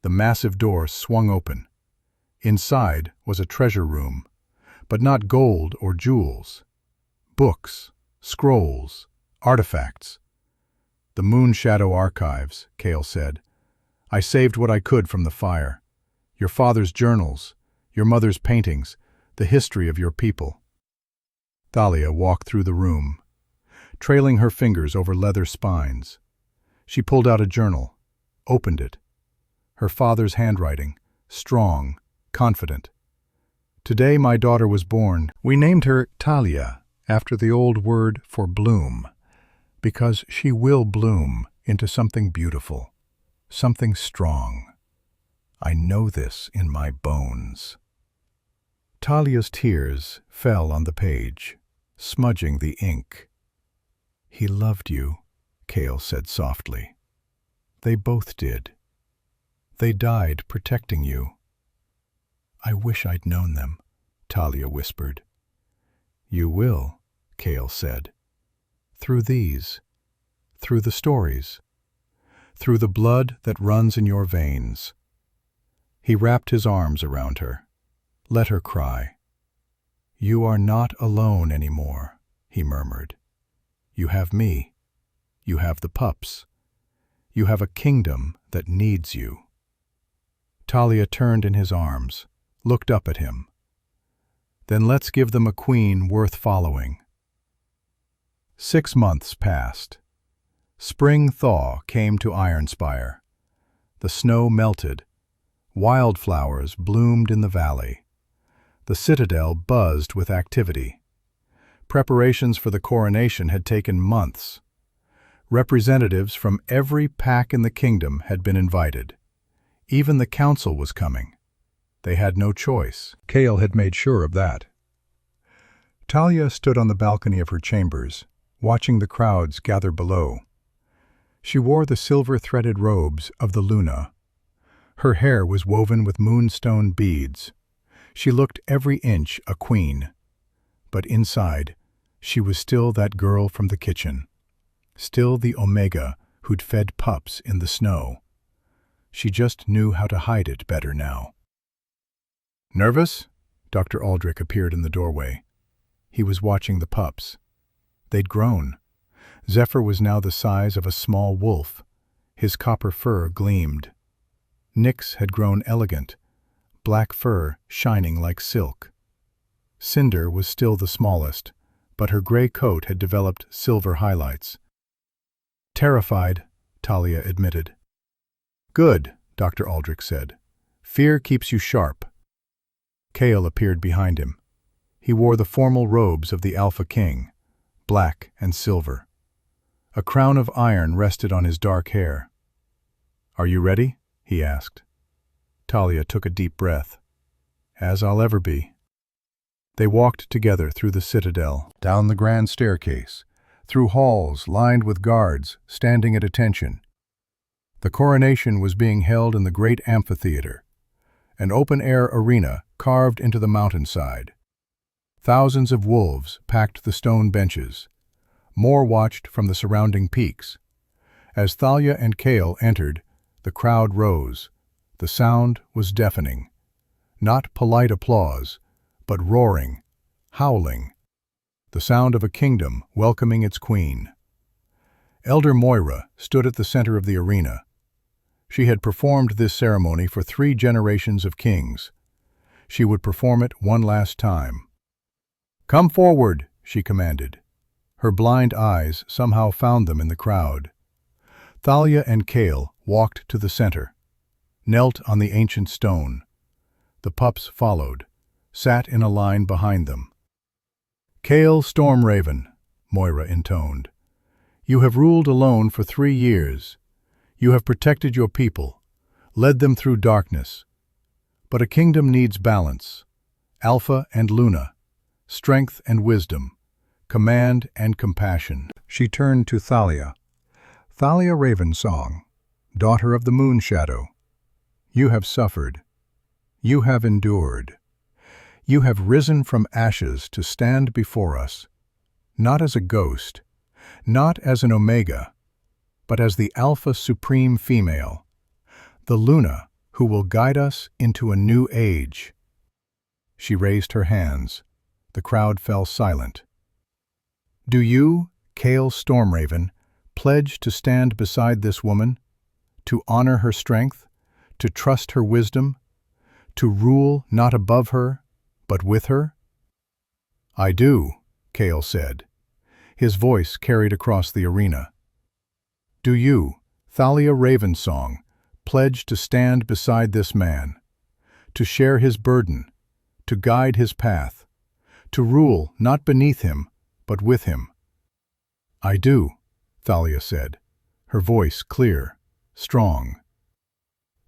The massive door swung open. Inside was a treasure room, but not gold or jewels. Books, scrolls, artifacts. "The Moonshadow archives," Kale said. "I saved what I could from the fire. Your father's journals, your mother's paintings, the history of your people." Thalia walked through the room, trailing her fingers over leather spines. She pulled out a journal, opened it. Her father's handwriting, strong, confident. "Today my daughter was born. We named her Thalia, after the old word for bloom, because she will bloom into something beautiful, something strong. I know this in my bones." Thalia's tears fell on the page, smudging the ink. "He loved you," Cale said softly. "They both did. They died protecting you." "I wish I'd known them," Thalia whispered. "You will," Cale said. "Through these, through the stories, through the blood that runs in your veins." He wrapped his arms around her. Let her cry. "You are not alone anymore," he murmured. "You have me. You have the pups. You have a kingdom that needs you." Thalia turned in his arms, looked up at him. "Then let's give them a queen worth following." 6 months passed. Spring thaw came to Ironspire. The snow melted. Wildflowers bloomed in the valley. The citadel buzzed with activity. Preparations for the coronation had taken months. Representatives from every pack in the kingdom had been invited. Even the council was coming. They had no choice. Cale had made sure of that. Thalia stood on the balcony of her chambers, watching the crowds gather below. She wore the silver-threaded robes of the Luna. Her hair was woven with moonstone beads. She looked every inch a queen. But inside, she was still that girl from the kitchen. Still the Omega who'd fed pups in the snow. She just knew how to hide it better now. "Nervous?" Dr. Aldrich appeared in the doorway. He was watching the pups. They'd grown. Zephyr was now the size of a small wolf. His copper fur gleamed. Nyx had grown elegant, black fur shining like silk. Cinder was still the smallest, but her gray coat had developed silver highlights. "Terrified," Thalia admitted. "Good," Dr. Aldrich said. "Fear keeps you sharp." Cale appeared behind him. He wore the formal robes of the Alpha King, black and silver. A crown of iron rested on his dark hair. "Are you ready?" he asked. Thalia took a deep breath. "As I'll ever be." They walked together through the citadel, down the grand staircase, through halls lined with guards standing at attention. The coronation was being held in the great amphitheater, an open-air arena carved into the mountainside. Thousands of wolves packed the stone benches. More watched from the surrounding peaks. As Thalia and Cale entered, the crowd rose. The sound was deafening. Not polite applause, but roaring, howling. The sound of a kingdom welcoming its queen. Elder Moira stood at the center of the arena. She had performed this ceremony for 3 generations of kings. She would perform it one last time. "Come forward," she commanded. Her blind eyes somehow found them in the crowd. Thalia and Cale walked to the center, knelt on the ancient stone. The pups followed, sat in a line behind them. "Cale Stormraven," Moira intoned, "you have ruled alone for 3 years. You have protected your people, led them through darkness. But a kingdom needs balance, Alpha and Luna, strength and wisdom, command and compassion." She turned to Thalia. "Thalia Ravensong, daughter of the moon shadow, you have suffered. You have endured. You have risen from ashes to stand before us, not as a ghost, not as an Omega, but as the Alpha Supreme Female, the Luna who will guide us into a new age." She raised her hands. The crowd fell silent. "Do you, Cale Stormraven, pledge to stand beside this woman, to honor her strength, to trust her wisdom, To rule not above her, but with her? I do, Kale said. His voice carried across the arena. Do you, Thalia Ravensong, pledge to stand beside this man, to share his burden, to guide his path, to rule not beneath him, but with him? I do, Thalia said, her voice clear, strong.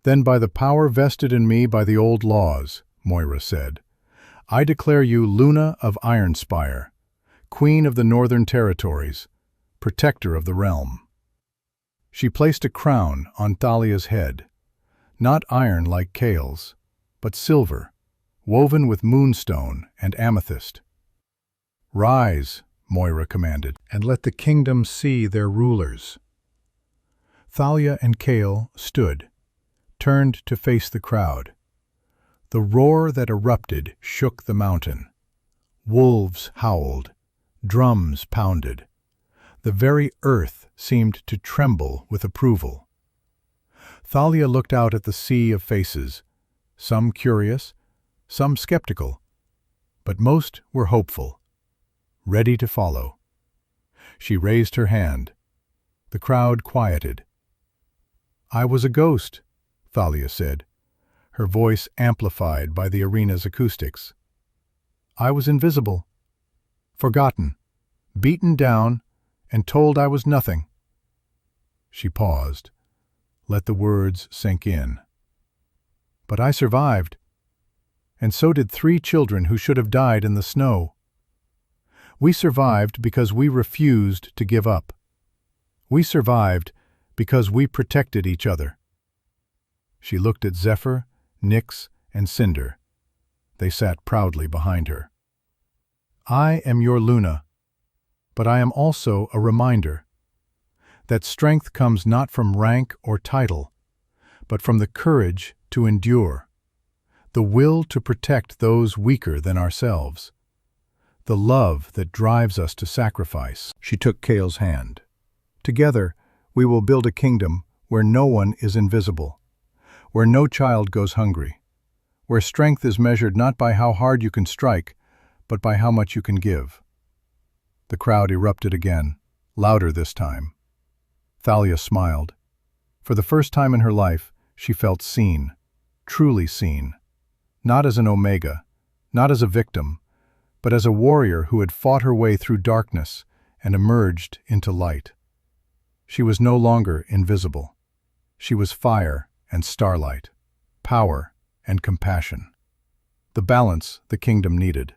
Then by the power vested in me by the old laws, Moira said, I declare you Luna of Ironspire, Queen of the Northern Territories, protector of the realm. She placed a crown on Thalia's head, not iron like Kale's, but silver, woven with moonstone and amethyst. Rise, Moira commanded, and let the kingdom see their rulers. Thalia and Kale stood, turned to face the crowd. The roar that erupted shook the mountain. Wolves howled, drums pounded. The very earth seemed to tremble with approval. Thalia looked out at the sea of faces, some curious, some skeptical, but most were hopeful, ready to follow. She raised her hand. The crowd quieted. I was a ghost, Thalia said, her voice amplified by the arena's acoustics. I was invisible, forgotten, beaten down, and told I was nothing. She paused, let the words sink in. But I survived, and so did 3 children who should have died in the snow. We survived because we refused to give up. We survived because we protected each other. She looked at Zephyr, Nyx, and Cinder. They sat proudly behind her. I am your Luna, but I am also a reminder that strength comes not from rank or title, but from the courage to endure, the will to protect those weaker than ourselves, the love that drives us to sacrifice. She took Kale's hand. Together, we will build a kingdom where no one is invisible, where no child goes hungry, where strength is measured not by how hard you can strike, but by how much you can give. The crowd erupted again, louder this time. Thalia smiled. For the first time in her life, she felt seen, truly seen, not as an Omega, not as a victim, but as a warrior who had fought her way through darkness and emerged into light. She was no longer invisible. She was fire and starlight, power and compassion, the balance the kingdom needed.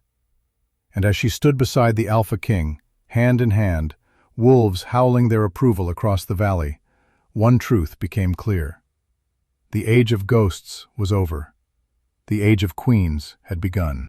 And as she stood beside the Alpha King, hand in hand, wolves howling their approval across the valley, one truth became clear. The age of ghosts was over. The age of queens had begun.